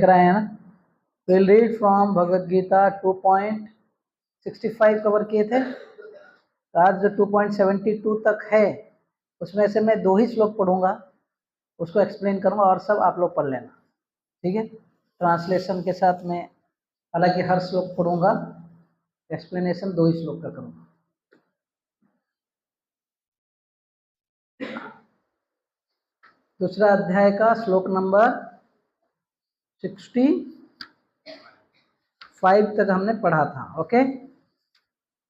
देख रहे हैं ना। Will read from Bhagavad Gita 2.65 cover किए थे, तो आज जो 2.72 तक है उसमें से मैं 2 ही श्लोक पढ़ूंगा, उसको एक्सप्लेन करूंगा और सब आप लोग पढ़ लेना, ठीक है। ट्रांसलेशन के साथ में, हालांकि हर श्लोक पढ़ूंगा, एक्सप्लेनेशन 2 ही श्लोक का करूंगा। दूसरा अध्याय का श्लोक नंबर 65 तक हमने पढ़ा था, ओके।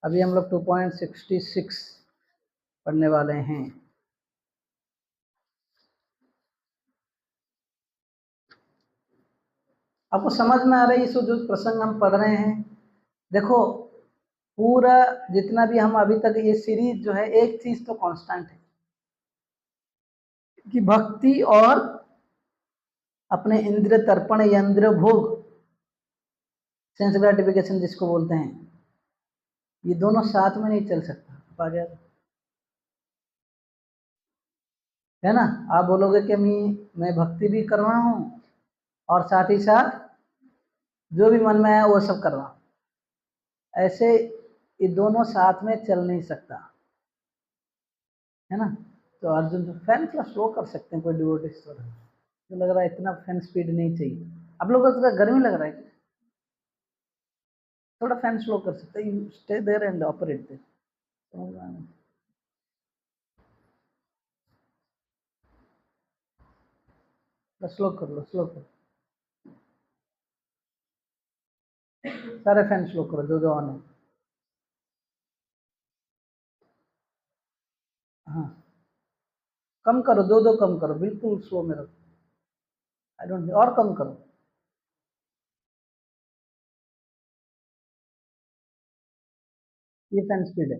अभी हम लोग 2.66 पढ़ने वाले हैं। आपको समझ में आ रही है इस जो प्रसंग हम पढ़ रहे हैं? देखो, पूरा जितना भी हम अभी तक ये सीरीज जो है, एक चीज तो कांस्टेंट है कि भक्ति और अपने इंद्रिय तर्पण या इंद्रिय भोग, सेंस ग्रेटिफिकेशन जिसको बोलते हैं, ये दोनों साथ में नहीं चल सकता। है ना? आप बोलोगे कि मैं भक्ति भी कर रहा हूँ और साथ ही साथ जो भी मन में आया वो सब कर रहा हूँ, ऐसे ये दोनों साथ में चल नहीं सकता, है ना? तो अर्जुन तो फैन थोड़ा स्लो कर सकते हैं, कोई डिवोटिस तो लग रहा है इतना फैन स्पीड नहीं चाहिए। आप लोगों को गर्मी लग रहा है, थोड़ा फैन स्लो कर सकते हैं, stay there and operate there. Slow कर लो, स्लो करो, सारे फैन स्लो करो जो ऑन है। हाँ, कम करो, दो कम करो, बिल्कुल स्लो में रखो। आई डोंट, और कम करो। ये फैन स्पीड है,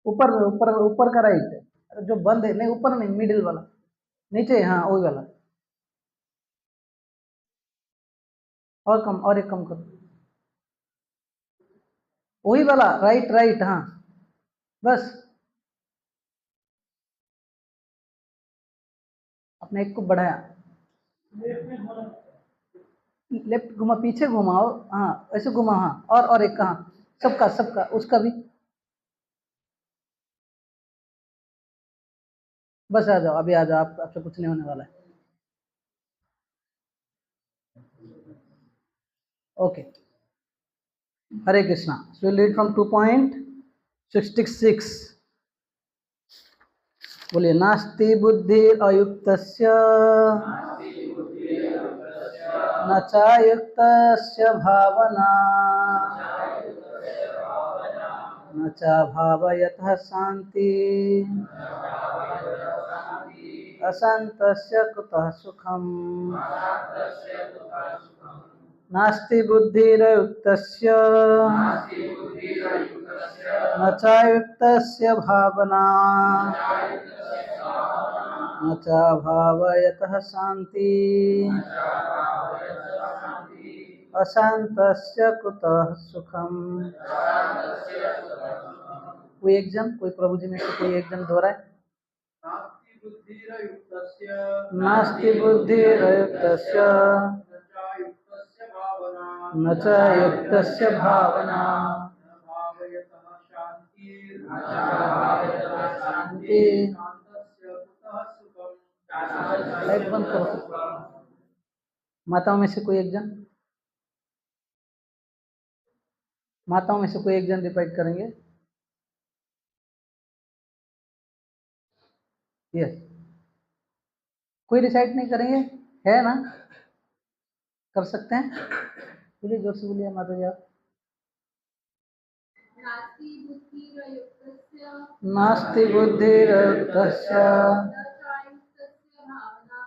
ऊपर में, ऊपर का राइट है जो बंद है, नहीं ऊपर नहीं, मिडिल वाला, नीचे, हाँ वही वाला, और कम, और एक कम करो, वही वाला, राइट राइट, हाँ बस। अपने एक को बढ़ाया, लेफ्ट घुमा, पीछे घुमाओ, हाँ ऐसे घुमा, हाँ, और एक कहाँ, सबका उसका भी, बस आ जाओ, अभी आ जाओ, आपसे कुछ नहीं होने वाला है। Okay, Hare Krishna. So lead from 2.66। बोलिए, नास्ति बुद्धि अयुक्तस्य न चायुक्तस्य भावना न च भावयतः शांति अशांतस्य कुतः सुखम्। नास्ति बुद्धिरयुक्तस्य न चायुक्तस्य भावना न च भावयतः शांति अशांतस्य कुतः सुखम्। कोई एक जन, कोई प्रभु जी में से कोई एक जन दोहराए। नास्ति बुद्धिरयुक्तस्य न च युक्तस्य भावना शांति। लाइट बंद करो। माताओं में से कोई एक जन, माताओं में से कोई एक जन रिपीट करेंगे। यस, कोई रिसाइट नहीं करेंगे, है ना? कर सकते हैं, बोलिए, जोर से बोलिए माता जी आप। नास्ति बुद्धिरयुक्तस्य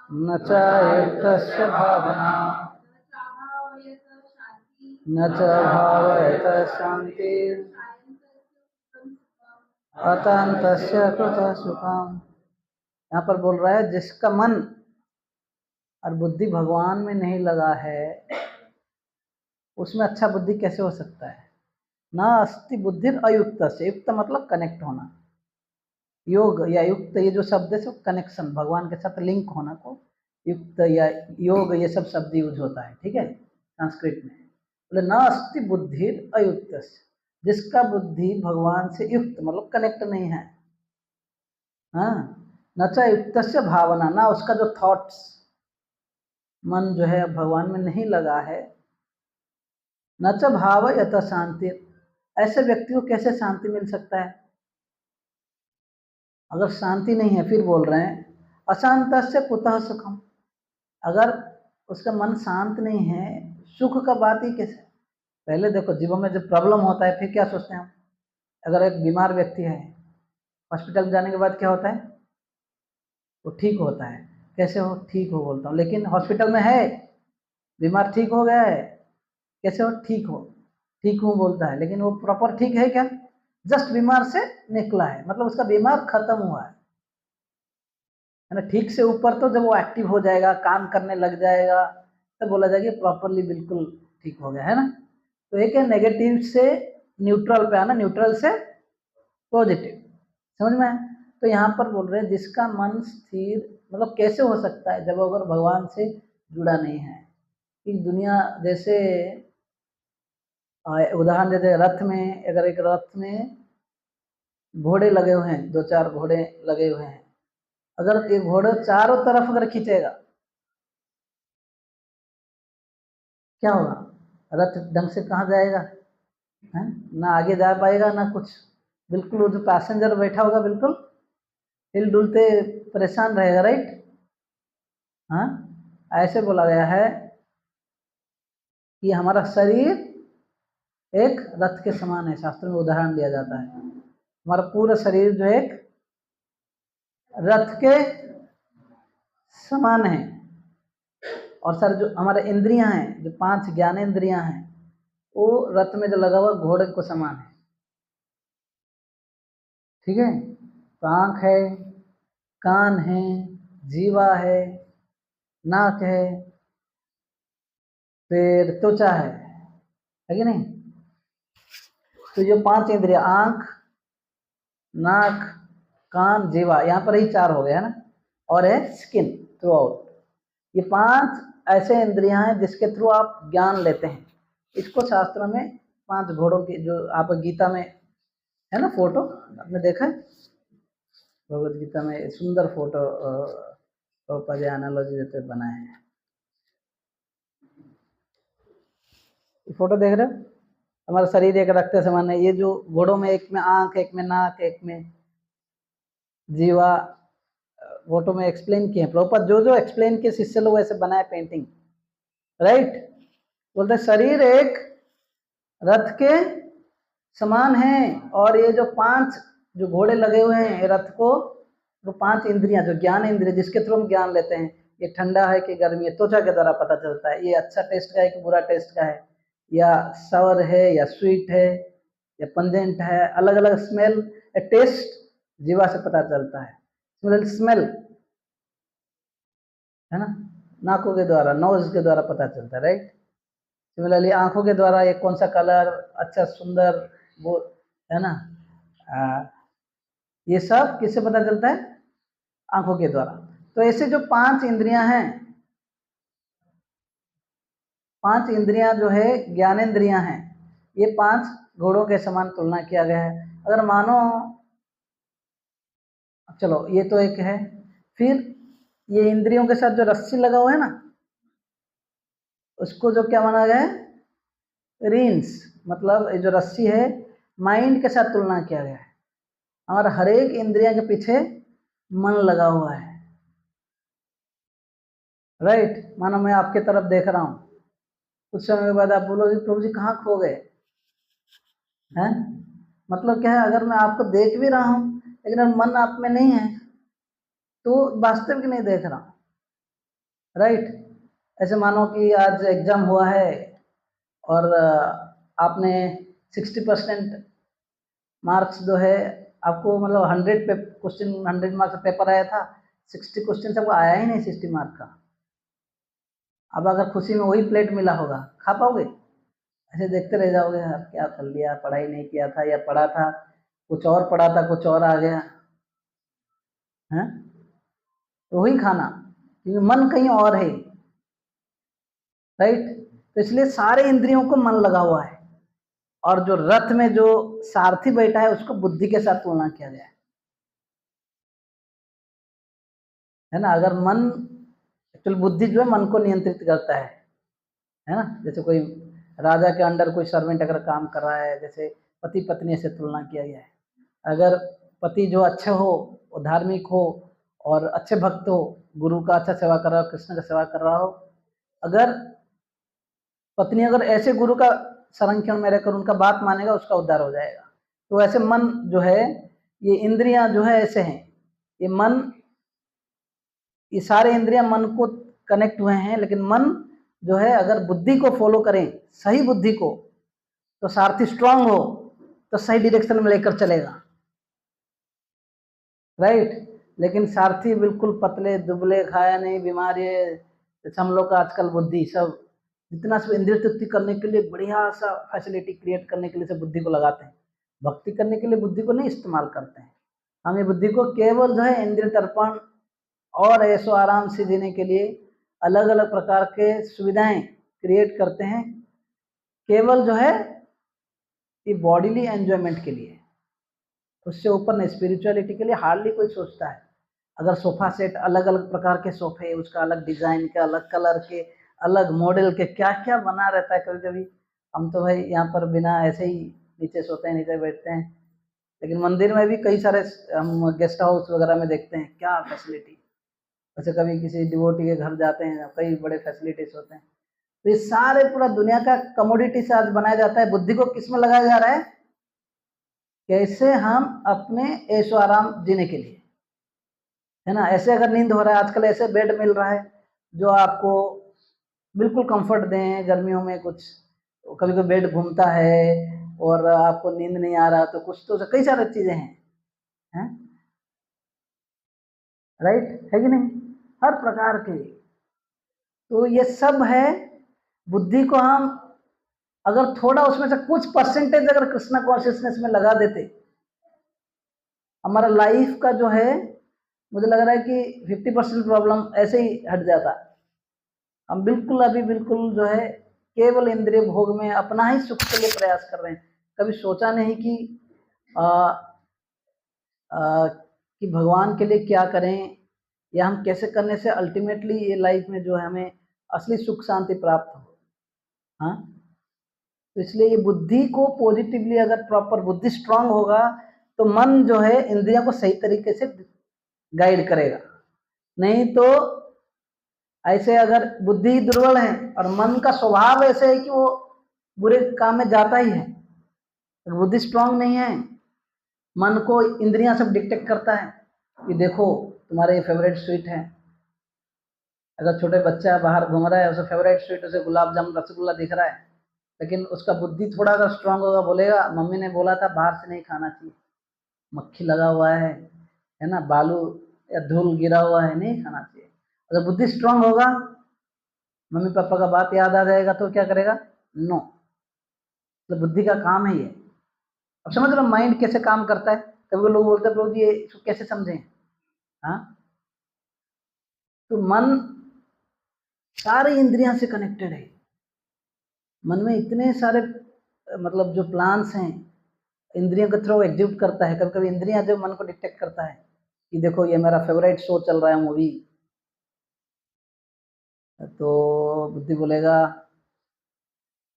न च युक्तस्य भावना न च भावयतः शांति अशांतस्य कुतः सुखम्। यहाँ पर बोल रहा है, जिसका मन और बुद्धि भगवान में नहीं लगा है, उसमें अच्छा बुद्धि कैसे हो सकता है? ना अस्ति बुद्धि अयुक्त से, युक्त मतलब कनेक्ट होना, योग या युक्त, ये जो शब्द है कनेक्शन, भगवान के साथ लिंक होना को युक्त या योग, ये सब शब्द यूज होता है, ठीक है, संस्कृत में। बोले न अस्ति बुद्धि अयुक्त, जिसका बुद्धि भगवान से युक्त मतलब कनेक्ट नहीं है, हाँ, न च युक्त से भावना, ना उसका जो थॉट्स मन जो है भगवान में नहीं लगा है, न च भाव यत शांति, ऐसे व्यक्ति को कैसे शांति मिल सकता है? अगर शांति नहीं है, फिर बोल रहे हैं अशांत से कुतः सुखम, अगर उसका मन शांत नहीं है, सुख का बात ही कैसे? पहले देखो, जीवन में जब प्रॉब्लम होता है फिर क्या सोचते हैं हम? अगर एक बीमार व्यक्ति है, हॉस्पिटल में जाने के बाद क्या होता है? वो ठीक होता है। कैसे हो? ठीक हो बोलता हूँ, लेकिन हॉस्पिटल में है, बीमार ठीक हो गया है, कैसे हो? ठीक हो, ठीक हूँ बोलता है, लेकिन वो प्रॉपर ठीक है क्या? जस्ट बीमार से निकला है, मतलब उसका बीमार खत्म हुआ है ना। ठीक से ऊपर तो जब वो एक्टिव हो जाएगा, काम करने लग जाएगा, तब बोला जाएगा प्रॉपरली बिल्कुल ठीक हो गया, है ना। तो एक है नेगेटिव से न्यूट्रल पे आना, न्यूट्रल से पॉजिटिव, समझ में आया? तो यहाँ पर बोल रहे हैं जिसका मन स्थिर, मतलब कैसे हो सकता है जब अगर भगवान से जुड़ा नहीं है। कि दुनिया जैसे उदाहरण देते हैं, रथ में, अगर एक रथ में घोड़े लगे हुए हैं, 2-4 घोड़े लगे हुए हैं, अगर ये घोड़े चारों तरफ अगर खींचेगा क्या होगा? रथ ढंग से कहाँ जाएगा, है ना, आगे जा पाएगा ना कुछ, बिल्कुल वो जो पैसेंजर बैठा होगा बिल्कुल हिल डुलते परेशान रहेगा, राइट। हाँ, ऐसे बोला गया है कि हमारा शरीर एक रथ के समान है, शास्त्र में उदाहरण दिया जाता है, हमारा पूरा शरीर जो एक रथ के समान है। और सर जो हमारे इंद्रियां हैं, जो 5 ज्ञानेंद्रियां हैं, वो रथ में जो लगा हुआ घोड़े को समान है, ठीक है। तो आंख है, कान है, जीवा है, नाक है, फिर त्वचा है कि नहीं? तो ये 5 इंद्रिया, आंख, नाक, कान, जीवा, यहाँ पर ही 4 हो गए, है ना, और है स्किन थ्रू आउट। ये 5 ऐसे इंद्रियां हैं जिसके थ्रू आप ज्ञान लेते हैं। इसको शास्त्रों में 5 घोड़ों की, जो आप गीता में है ना फोटो, आपने देखा है भगवत गीता में सुंदर फोटो एनालॉजी देते बनाए हैं। ये फोटो देख रहे हो, हमारा शरीर एक रक्त समान है। ये जो घोड़ों में, एक में आंख, एक में नाक, एक में जीवा, फोटो में एक्सप्लेन किए हैं प्रॉपर, जो जो एक्सप्लेन किए शिष्य लोग ऐसे बनाए पेंटिंग, राइट। बोलते शरीर एक रथ के समान है, और ये जो 5 जो घोड़े लगे हुए हैं रथ को, वो 5 इंद्रियां, जो ज्ञान इंद्रिय जिसके थ्रू हम ज्ञान लेते हैं, ये ठंडा है कि गर्मी है, त्वचा के द्वारा पता चलता है, ये अच्छा टेस्ट का है कि बुरा टेस्ट का है, या सावर है या स्वीट है या पंजेंट है, अलग अलग स्मेल टेस्ट जीवा से पता चलता है, स्मेल है ना, नाकों के द्वारा, नोज के द्वारा पता चलता है, राइट। सिमिलरली आंखों के द्वारा ये कौन सा कलर अच्छा सुंदर वो, है ना, ये सब किससे पता चलता है? आंखों के द्वारा। तो ऐसे जो 5 इंद्रियां हैं, 5 इंद्रियां जो है ज्ञानेंद्रियां हैं, ये 5 घोड़ों के समान तुलना किया गया है। अगर मानो, चलो ये तो एक है, फिर ये इंद्रियों के साथ जो रस्सी लगा हुआ है ना, उसको जो क्या माना गया है? रिंस, मतलब ये जो रस्सी है माइंड के साथ तुलना किया गया है। हमारा हर एक इंद्रिया के पीछे मन लगा हुआ है, राइट। मानो मैं आपके तरफ देख रहा हूँ, कुछ समय के बाद आप बोलोगे प्रभु जी कहाँ खो गए, हैं? मतलब क्या है, अगर मैं आपको देख भी रहा हूँ लेकिन अगर मन आप में नहीं है तो वास्तविक नहीं देख रहा हूँ, राइट। ऐसे मानो कि आज एग्जाम हुआ है और आपने 60% मार्क्स जो है आपको, मतलब 100 पे क्वेश्चन, 100 मार्क्स पेपर आया था, 60 क्वेश्चन से आपको आया ही नहीं 60 मार्क का। अब अगर खुशी में वही प्लेट मिला होगा, खा पाओगे? ऐसे देखते रह जाओगे, यार क्या कर लिया, पढ़ाई नहीं किया था, या पढ़ा था कुछ और, पढ़ा था कुछ और आ गया है। तो वही खाना, क्योंकि मन कहीं और है, राइट। तो इसलिए सारे इंद्रियों को मन लगा हुआ है, और जो रथ में जो सारथी बैठा है उसको बुद्धि के साथ तुलना किया गया है ना। अगर मन, एक्चुअल बुद्धि जो है मन को नियंत्रित करता है ना। जैसे कोई राजा के अंडर कोई सर्वेंट अगर काम कर रहा है, जैसे पति पत्नी से तुलना किया गया है। अगर पति जो अच्छे हो, वो धार्मिक हो और अच्छे भक्त हो, गुरु का अच्छा सेवा कर रहा हो, कृष्ण का सेवा कर रहा हो, अगर पत्नी अगर ऐसे गुरु का संरक्षण में रहकर उनका बात मानेगा, उसका उद्धार हो जाएगा। तो ऐसे मन जो है, ये इंद्रियां जो है ऐसे हैं, ये मन, ये सारे इंद्रियां मन को कनेक्ट हुए हैं, लेकिन मन जो है अगर बुद्धि को फॉलो करें, सही बुद्धि को, तो सारथी स्ट्रांग हो तो सही डायरेक्शन में लेकर चलेगा, राइट। लेकिन सारथी बिल्कुल पतले दुबले, खाया नहीं, बीमार, ये हम लोग का आजकल बुद्धि सब जितना सब इंद्रिय तृप्ति करने के लिए बढ़िया सा फैसिलिटी क्रिएट करने के लिए सब बुद्धि को लगाते हैं, भक्ति करने के लिए बुद्धि को नहीं इस्तेमाल करते हैं। हम ये बुद्धि को केवल जो है इंद्रिय तर्पण और ऐशो आराम से जीने के लिए अलग अलग प्रकार के सुविधाएं क्रिएट करते हैं, केवल जो है ये बॉडीली एंजॉयमेंट के लिए, उससे ऊपर नहीं। स्पिरिचुअलिटी के लिए हार्डली कोई सोचता है। अगर सोफा सेट, अलग अलग प्रकार के सोफे, उसका अलग डिजाइन के, अलग कलर के, अलग मॉडल के, क्या क्या बना रहता है। कभी कभी हम तो भाई यहाँ पर बिना ऐसे ही नीचे सोते हैं, नीचे बैठते हैं, लेकिन मंदिर में भी कई सारे हम गेस्ट हाउस वगैरह में देखते हैं क्या फैसिलिटी। वैसे कभी किसी डिवोटी के घर जाते हैं, कई बड़े फैसिलिटीज होते हैं। तो ये सारे पूरा दुनिया का कमोडिटी से आज बनाया जाता है। बुद्धि को किस में लगाया जा रहा है? कैसे हम अपने ऐशो आराम जीने के लिए, है ना। ऐसे अगर नींद हो रहा है, आजकल ऐसे बेड मिल रहा है जो आपको बिल्कुल कंफर्ट दें। गर्मियों में कुछ कभी कभी बेड घूमता है और आपको नींद नहीं आ रहा, तो कुछ तो कई सारी चीजें हैं, राइट है कि नहीं, हर प्रकार के। तो ये सब है। बुद्धि को हम अगर थोड़ा उसमें से कुछ परसेंटेज अगर कृष्णा कॉन्शियसनेस में लगा देते, हमारा लाइफ का जो है, मुझे लग रहा है कि 50% प्रॉब्लम ऐसे ही हट जाता। हम बिल्कुल अभी बिल्कुल जो है केवल इंद्रिय भोग में अपना ही सुख के लिए प्रयास कर रहे हैं। कभी सोचा नहीं कि कि भगवान के लिए क्या करें, या हम कैसे करने से अल्टीमेटली ये लाइफ में जो है हमें असली सुख शांति प्राप्त हो। हाँ, तो इसलिए ये बुद्धि को पॉजिटिवली, अगर प्रॉपर बुद्धि स्ट्रांग होगा तो मन जो है इंद्रियों को सही तरीके से गाइड करेगा। नहीं तो ऐसे अगर बुद्धि दुर्बल है और मन का स्वभाव ऐसे है कि वो बुरे काम में जाता ही है, तो बुद्धि स्ट्रांग नहीं है, मन को इंद्रियां सब डिक्टेट करता है कि देखो तुम्हारे ये फेवरेट स्वीट है। अगर छोटे बच्चा बाहर घूम रहा है, उसे फेवरेट स्वीट, उसे गुलाब जामुन रसगुल्ला दिख रहा है, लेकिन उसका बुद्धि थोड़ा अगर स्ट्रांग होगा, बोलेगा मम्मी ने बोला था बाहर से नहीं खाना चाहिए, मक्खी लगा हुआ है ना, बालू या धूल गिरा हुआ है, नहीं खाना चाहिए। अगर बुद्धि स्ट्रांग होगा, मम्मी पापा का बात याद आ जाएगा, तो क्या करेगा? नो। तो बुद्धि का काम है ये। अब समझ लो माइंड कैसे काम करता है। कभी लोग बोलते हैं प्रभु जी ये इसको कैसे समझें? हाँ, तो मन सारी इंद्रियां से कनेक्टेड है। मन में इतने सारे मतलब जो प्लान्स हैं, इंद्रियों के थ्रू एग्जीक्यूट करता है। कभी कभी इंद्रियां जो मन को डिटेक्ट करता है कि देखो ये मेरा फेवरेट शो चल रहा है, मूवी, तो बुद्धि बोलेगा,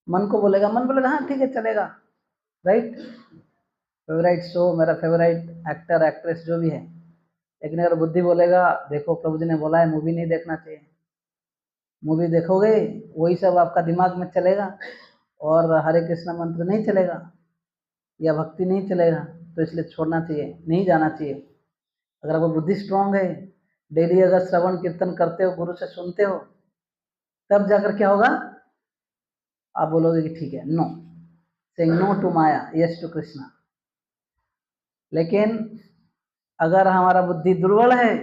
मन बोलेगा हाँ ठीक है चलेगा, राइट। फेवरेट शो, मेरा फेवरेट एक्टर एक्ट्रेस जो भी है। लेकिन अगर बुद्धि बोलेगा देखो प्रभु जी ने बोला है मूवी नहीं देखना चाहिए, मूवी देखोगे वही सब आपका दिमाग में चलेगा और हरे कृष्णा मंत्र नहीं चलेगा या भक्ति नहीं चलेगा, तो इसलिए छोड़ना चाहिए, नहीं जाना चाहिए। अगर आपको बुद्धि स्ट्रांग है, डेली अगर श्रवण कीर्तन करते हो, गुरु से सुनते हो, तब जाकर क्या होगा? आप बोलोगे कि ठीक है, no, saying no to maya, yes to Krishna. लेकिन अगर हमारा बुद्धि दुर्बल है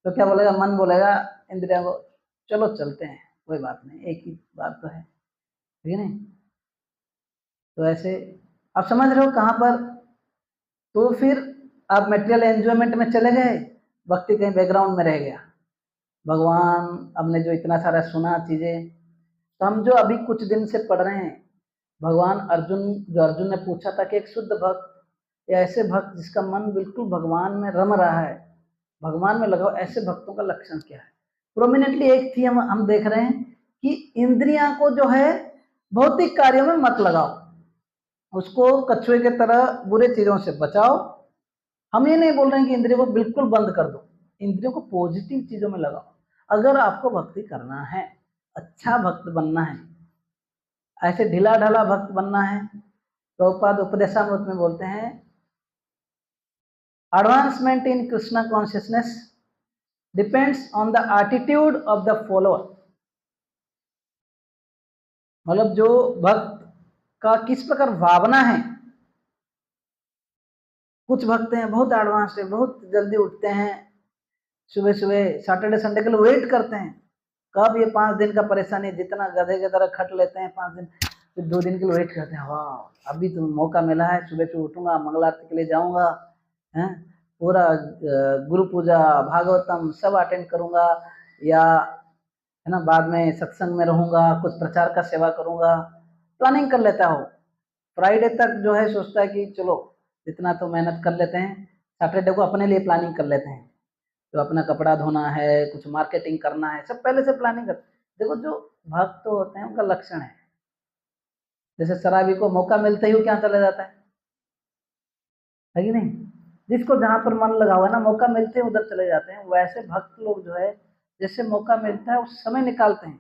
तो क्या बोलेगा? मन बोलेगा इंद्रिया को, चलो चलते हैं, कोई बात नहीं, एक ही बात तो है, ठीक है नहीं। तो ऐसे आप समझ रहे हो कहाँ पर। तो फिर आप मेटेरियल एंजॉयमेंट में चले गए, भक्ति कहीं बैकग्राउंड में रह गया। भगवान हमने जो इतना सारा सुना चीज़ें, तो हम जो अभी कुछ दिन से पढ़ रहे हैं, भगवान अर्जुन ने पूछा था कि एक शुद्ध भक्त या ऐसे भक्त जिसका मन बिल्कुल भगवान में रम रहा है, भगवान में लगाओ, ऐसे भक्तों का लक्षण क्या है। प्रोमिनेंटली एक थी हम देख रहे हैं कि इंद्रियां को जो है भौतिक कार्यों में मत लगाओ, उसको कछुए के तरह बुरे चीजों से बचाओ। हम ये नहीं बोल रहे हैं कि इंद्रियों को बिल्कुल बंद कर दो, इंद्रियों को पॉजिटिव चीजों में लगाओ। अगर आपको भक्ति करना है, अच्छा भक्त बनना है, ऐसे ढीला ढाला भक्त बनना है, प्रभुपाद उपदेशामृत में बोलते हैं advancement in Krishna consciousness depends on the attitude of the follower. मतलब जो भक्त का किस प्रकार भावना है। कुछ भक्त हैं बहुत एडवांस है, बहुत जल्दी उठते हैं, सुबह सुबह सैटरडे संडे के लिए वेट करते हैं, कब ये 5 दिन का परेशानी, जितना गधे के तरह खट लेते हैं 5 दिन, फिर 2 दिन के लिए वेट करते हैं, वाह अभी तो मौका मिला है, सुबह से उठूंगा, मंगल आरती के लिए जाऊंगा, हैं पूरा गुरु पूजा भागवतम सब अटेंड करूंगा, या है ना बाद में सत्संग में रहूंगा, कुछ प्रचार का सेवा करूंगा, प्लानिंग कर लेता हो। फ्राइडे तक जो है सोचता है कि चलो इतना तो मेहनत कर लेते हैं, सैटरडे को अपने लिए प्लानिंग कर लेते हैं, तो अपना कपड़ा धोना है, कुछ मार्केटिंग करना है, सब पहले से प्लानिंग कर। देखो जो भक्त होते हैं उनका लक्षण है, जैसे शराबी को मौका मिलते ही वो क्या चला जाता है कि नहीं, जिसको जहां पर मन लगा हुआ है ना, मौका मिलते ही उधर चले जाते हैं, वैसे भक्त लोग जो है जैसे मौका मिलता है उस समय निकालते हैं,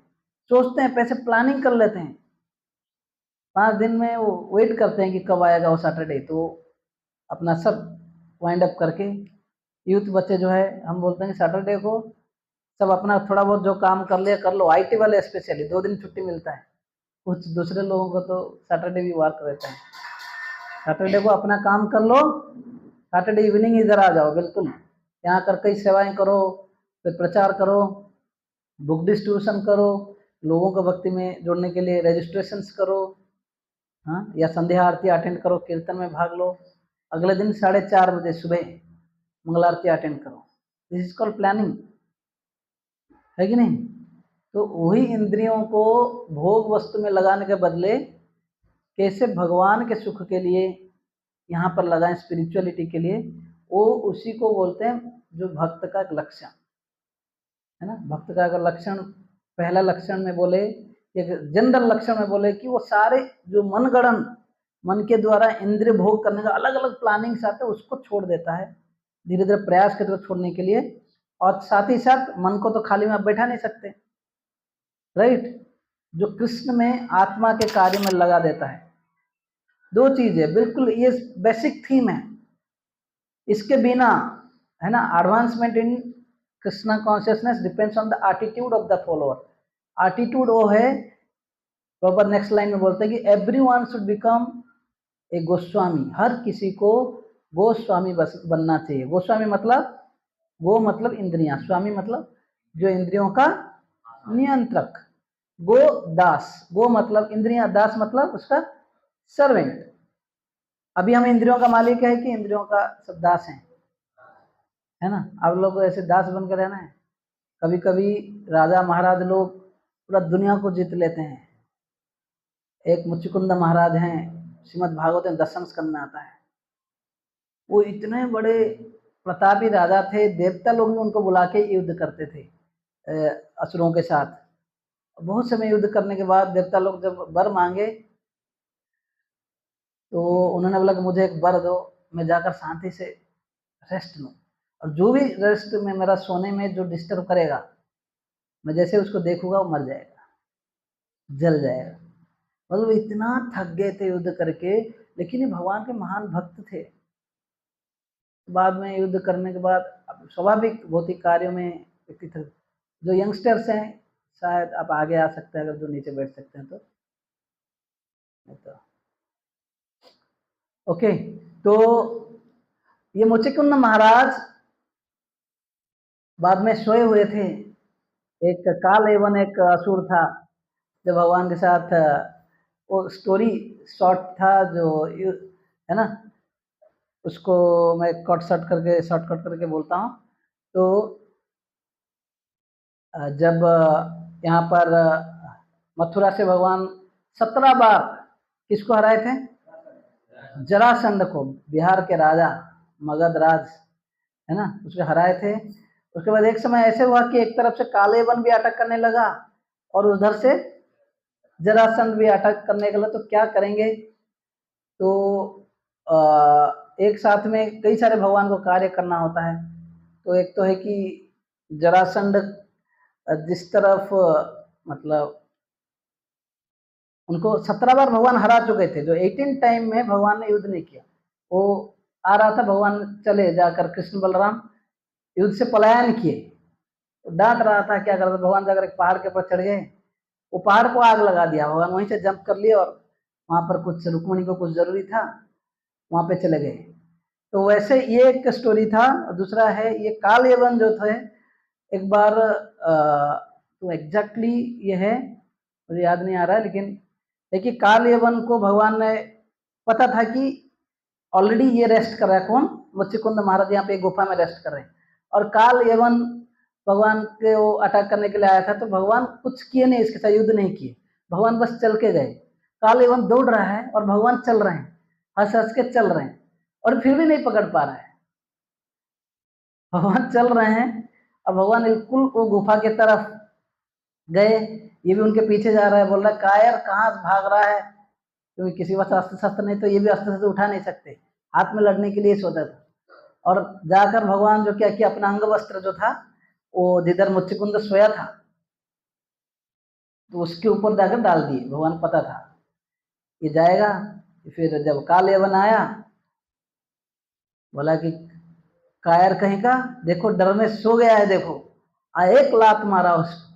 सोचते हैं, पैसे प्लानिंग कर लेते हैं, 5 दिन में वो वेट करते हैं कि कब आएगा वो सैटरडे, तो अपना सब वाइंड अप करके, यूथ बच्चे जो है हम बोलते हैं कि सैटरडे को सब अपना थोड़ा बहुत जो काम कर लिया कर लो, आईटी वाले स्पेशली 2 दिन छुट्टी मिलता है, कुछ दूसरे लोगों को तो सैटरडे भी वर्क रहता है, सैटरडे को अपना काम कर लो, सैटरडे इवनिंग इधर आ जाओ, बिल्कुल यहाँ कर कई सेवाएं करो, फिर प्रचार करो, बुक डिस्ट्रीब्यूशन करो, लोगों को भक्ति में जोड़ने के लिए रजिस्ट्रेशंस करो, हाँ, या संध्या आरती अटेंड करो, कीर्तन में भाग लो, अगले दिन 4:30 बजे सुबह मंगल आरती अटेंड करो, दिस इज कॉल्ड प्लानिंग, है कि नहीं। तो वही इंद्रियों को भोग वस्तु में लगाने के बदले कैसे भगवान के सुख के लिए यहाँ पर लगाएं, स्पिरिचुअलिटी के लिए, वो उसी को बोलते हैं जो भक्त का एक लक्षण है ना। भक्त का अगर लक्षण, पहला लक्षण में बोले, एक जनरल लक्षण में बोले कि वो सारे जो मनगणन, मन के द्वारा इंद्रिय भोग करने का अलग अलग प्लानिंग्स आते हैं, उसको छोड़ देता है, धीरे धीरे प्रयास करते छोड़ने के लिए, और साथ ही साथ मन को तो खाली में आप बैठा नहीं सकते, राइट, जो कृष्ण में आत्मा के कार्य में लगा देता है। 2 चीजें बिल्कुल ये बेसिक थीम है, इसके बिना है ना, advancement in Krishna consciousness depends on the attitude of the follower. Attitude वो है, प्रॉपर नेक्स्ट लाइन में बोलते हैं कि everyone should become a Goswami, हर किसी को गोस्वामी बनना चाहिए। गोस्वामी मतलब, गो मतलब इंद्रियां, स्वामी मतलब जो इंद्रियों का नियंत्रक, गो दास, गो मतलब इंद्रियां, दास मतलब उसका सर्वेंट। अभी हम इंद्रियों का मालिक है कि इंद्रियों का सब दास है ना। आप लोग को ऐसे दास बनकर रहना है। कभी कभी राजा महाराज लोग पूरा दुनिया को जीत लेते हैं। एक मुचुकुंद महाराज हैं, श्रीमद् भागवत में 10वें स्कंद में आता है, वो इतने बड़े प्रतापी राजा थे, देवता लोग भी उनको बुला के युद्ध करते थे असुरों के साथ। बहुत समय युद्ध करने के बाद देवता लोग जब वर मांगे तो उन्होंने बोला कि मुझे एक वर दो, मैं जाकर शांति से रेस्ट लूं, और जो भी रेस्ट में मेरा सोने में जो डिस्टर्ब करेगा, मैं जैसे उसको देखूंगा वो मर जाएगा, जल जाएगा। मतलब इतना थक गए थे युद्ध करके, लेकिन ये भगवान के महान भक्त थे। बाद में युद्ध करने के बाद स्वाभाविक भौतिक कार्यों में व्यक्ति थक, जो यंगस्टर्स हैं शायद आप आगे आ सकते हैं, अगर जो नीचे बैठ सकते हैं तो। ओके, तो ये मुचुकुंद महाराज बाद में सोए हुए थे। एक काल एवं एक असुर था, जब भगवान के साथ वो स्टोरी शॉर्ट था जो है ना, उसको मैं शॉर्टकट करके बोलता हूँ। तो जब यहाँ पर मथुरा से भगवान 17 बार किसको हराए थे? जरासंध को, बिहार के राजा मगध राज है ना, उसको हराए थे। उसके बाद एक समय ऐसे हुआ कि एक तरफ से कालेवन भी अटैक करने लगा और उधर से जरासंध भी अटैक करने लगा। तो क्या करेंगे? तो एक साथ में कई सारे भगवान को कार्य करना होता है। तो एक तो है कि जरासंध जिस तरफ मतलब उनको 17 बार भगवान हरा चुके थे, जो 18 टाइम में भगवान ने युद्ध नहीं किया। वो आ रहा था, भगवान चले जाकर कृष्ण बलराम युद्ध से पलायन किए, तो डांट रहा था, क्या करता? भगवान जाकर एक पहाड़ के ऊपर चढ़ गए, वो पहाड़ को आग लगा दिया। भगवान वहीं से जंप कर लिए और वहां पर कुछ रुक्मिणी को कुछ जरूरी था, वहां पे चले गए। तो वैसे ये एक स्टोरी था। दूसरा है ये काल यवन जो थे, एक बार तो एग्जैक्टली ये है, मुझे याद नहीं आ रहा है, लेकिन देखिए काल यवन को भगवान ने पता था कि ऑलरेडी ये रेस्ट कर रहा है। कौन? मुच्चिकुंद महाराज यहाँ पे गुफा में रेस्ट कर रहे हैं, और काल यवन भगवान के वो अटैक करने के लिए आया था। तो भगवान कुछ किए नहीं, इसके साथ युद्ध नहीं किए, भगवान बस चल के गए। काल यवन दौड़ रहा है और भगवान चल रहे हैं, हंस हंस के चल रहे हैं, और फिर भी नहीं पकड़ पा रहा है। भगवान चल रहे हैं और भगवान बिल्कुल वो गुफा की तरफ गए, ये भी उनके पीछे जा रहा है, बोल रहा है कायर कहाँ भाग रहा है, क्योंकि किसी पास अस्त्र शस्त्र नहीं, तो ये भी अस्त्र शस्त्र उठा नहीं सकते, हाथ में लड़ने के लिए सोचा था। और जाकर भगवान जो क्या किया, अपना अंग वस्त्र जो था वो जिधर मुच्चिकुंद सोया था, तो उसके ऊपर जाकर डाल दिए। भगवान पता था ये जाएगा। फिर जब काल यवन आया, बोला कि कायर कहीं का, देखो डर में सो गया है, देखो एक लात मारा उसको,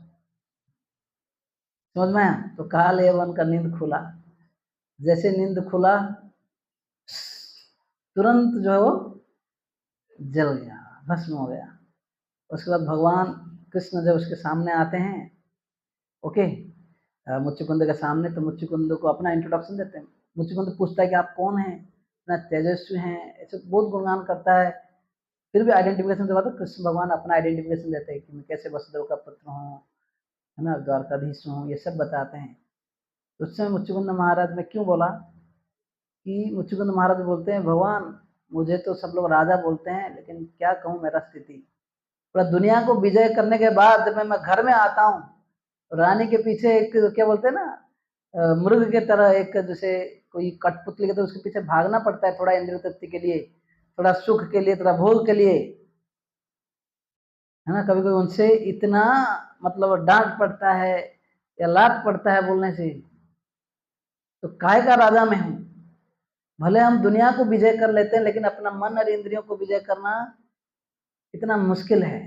समझ में आया? तो काल यवन का नींद खुला, जैसे नींद खुला तुरंत जो है वो जल गया, भस्म हो गया। उसके बाद भगवान कृष्ण जब उसके सामने आते हैं, ओके, मुच्चिकुंद के सामने, तो मुच्चिकुंद को अपना इंट्रोडक्शन देते हैं। मुच्चिकुंद पूछता है कि आप कौन हैं, इतना तेजस्वी हैं, ऐसे बहुत गुणगान करता है। फिर भी आइडेंटिफिकेशन के बाद कृष्ण भगवान अपना आइडेंटिफिकेशन देते हैं कि मैं कैसे वसुदेव का पुत्र हूँ, है ना, द्वारकाधीश हूँ, ये सब बताते हैं। तो उस समय मुच्चिकुंद महाराज में क्यों बोला कि मुच्चिकुंद महाराज बोलते हैं, भगवान मुझे तो सब लोग राजा बोलते हैं, लेकिन क्या कहूँ मेरा स्थिति, पूरा दुनिया को विजय करने के बाद जब मैं घर में आता हूँ, रानी के पीछे एक क्या बोलते हैं ना, मृग के तरह, एक जैसे कोई कठपुतली के तरह उसके पीछे भागना पड़ता है, थोड़ा इंद्रिय तृप्ति के लिए, थोड़ा सुख के लिए, थोड़ा भोग के लिए, है ना। कभी कभी उनसे इतना मतलब डांट पड़ता है या लात पड़ता है बोलने से, तो काय का राजा मैं हूं। भले हम दुनिया को विजय कर लेते हैं, लेकिन अपना मन और इंद्रियों को विजय करना इतना मुश्किल है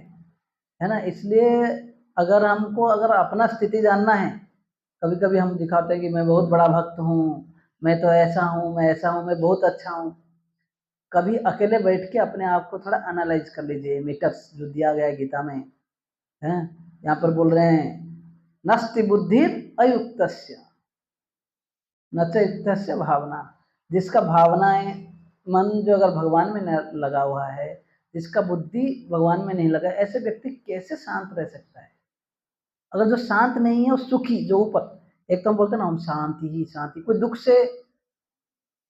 ना। इसलिए अगर हमको अगर अपना स्थिति जानना है, कभी कभी हम दिखाते हैं कि मैं बहुत बड़ा भक्त हूँ, मैं तो ऐसा हूँ, मैं ऐसा हूँ, मैं बहुत अच्छा हूँ। कभी अकेले बैठ के अपने आप को थोड़ा एनालाइज कर लीजिए, मीटर्स जो दिया गया है गीता में है। यहाँ पर बोल रहे हैं नस्ति बुद्धि अयुक्तस्य न च युक्तस्य भावना, जिसका भावनाएं मन जो अगर भगवान में न लगा हुआ है, जिसका बुद्धि भगवान में नहीं लगा, ऐसे व्यक्ति कैसे शांत रह सकता है? अगर जो शांत नहीं है वो सुखी, जो ऊपर, एक तो हम बोलते हैं ना हम शांति ही शांति, कोई दुख से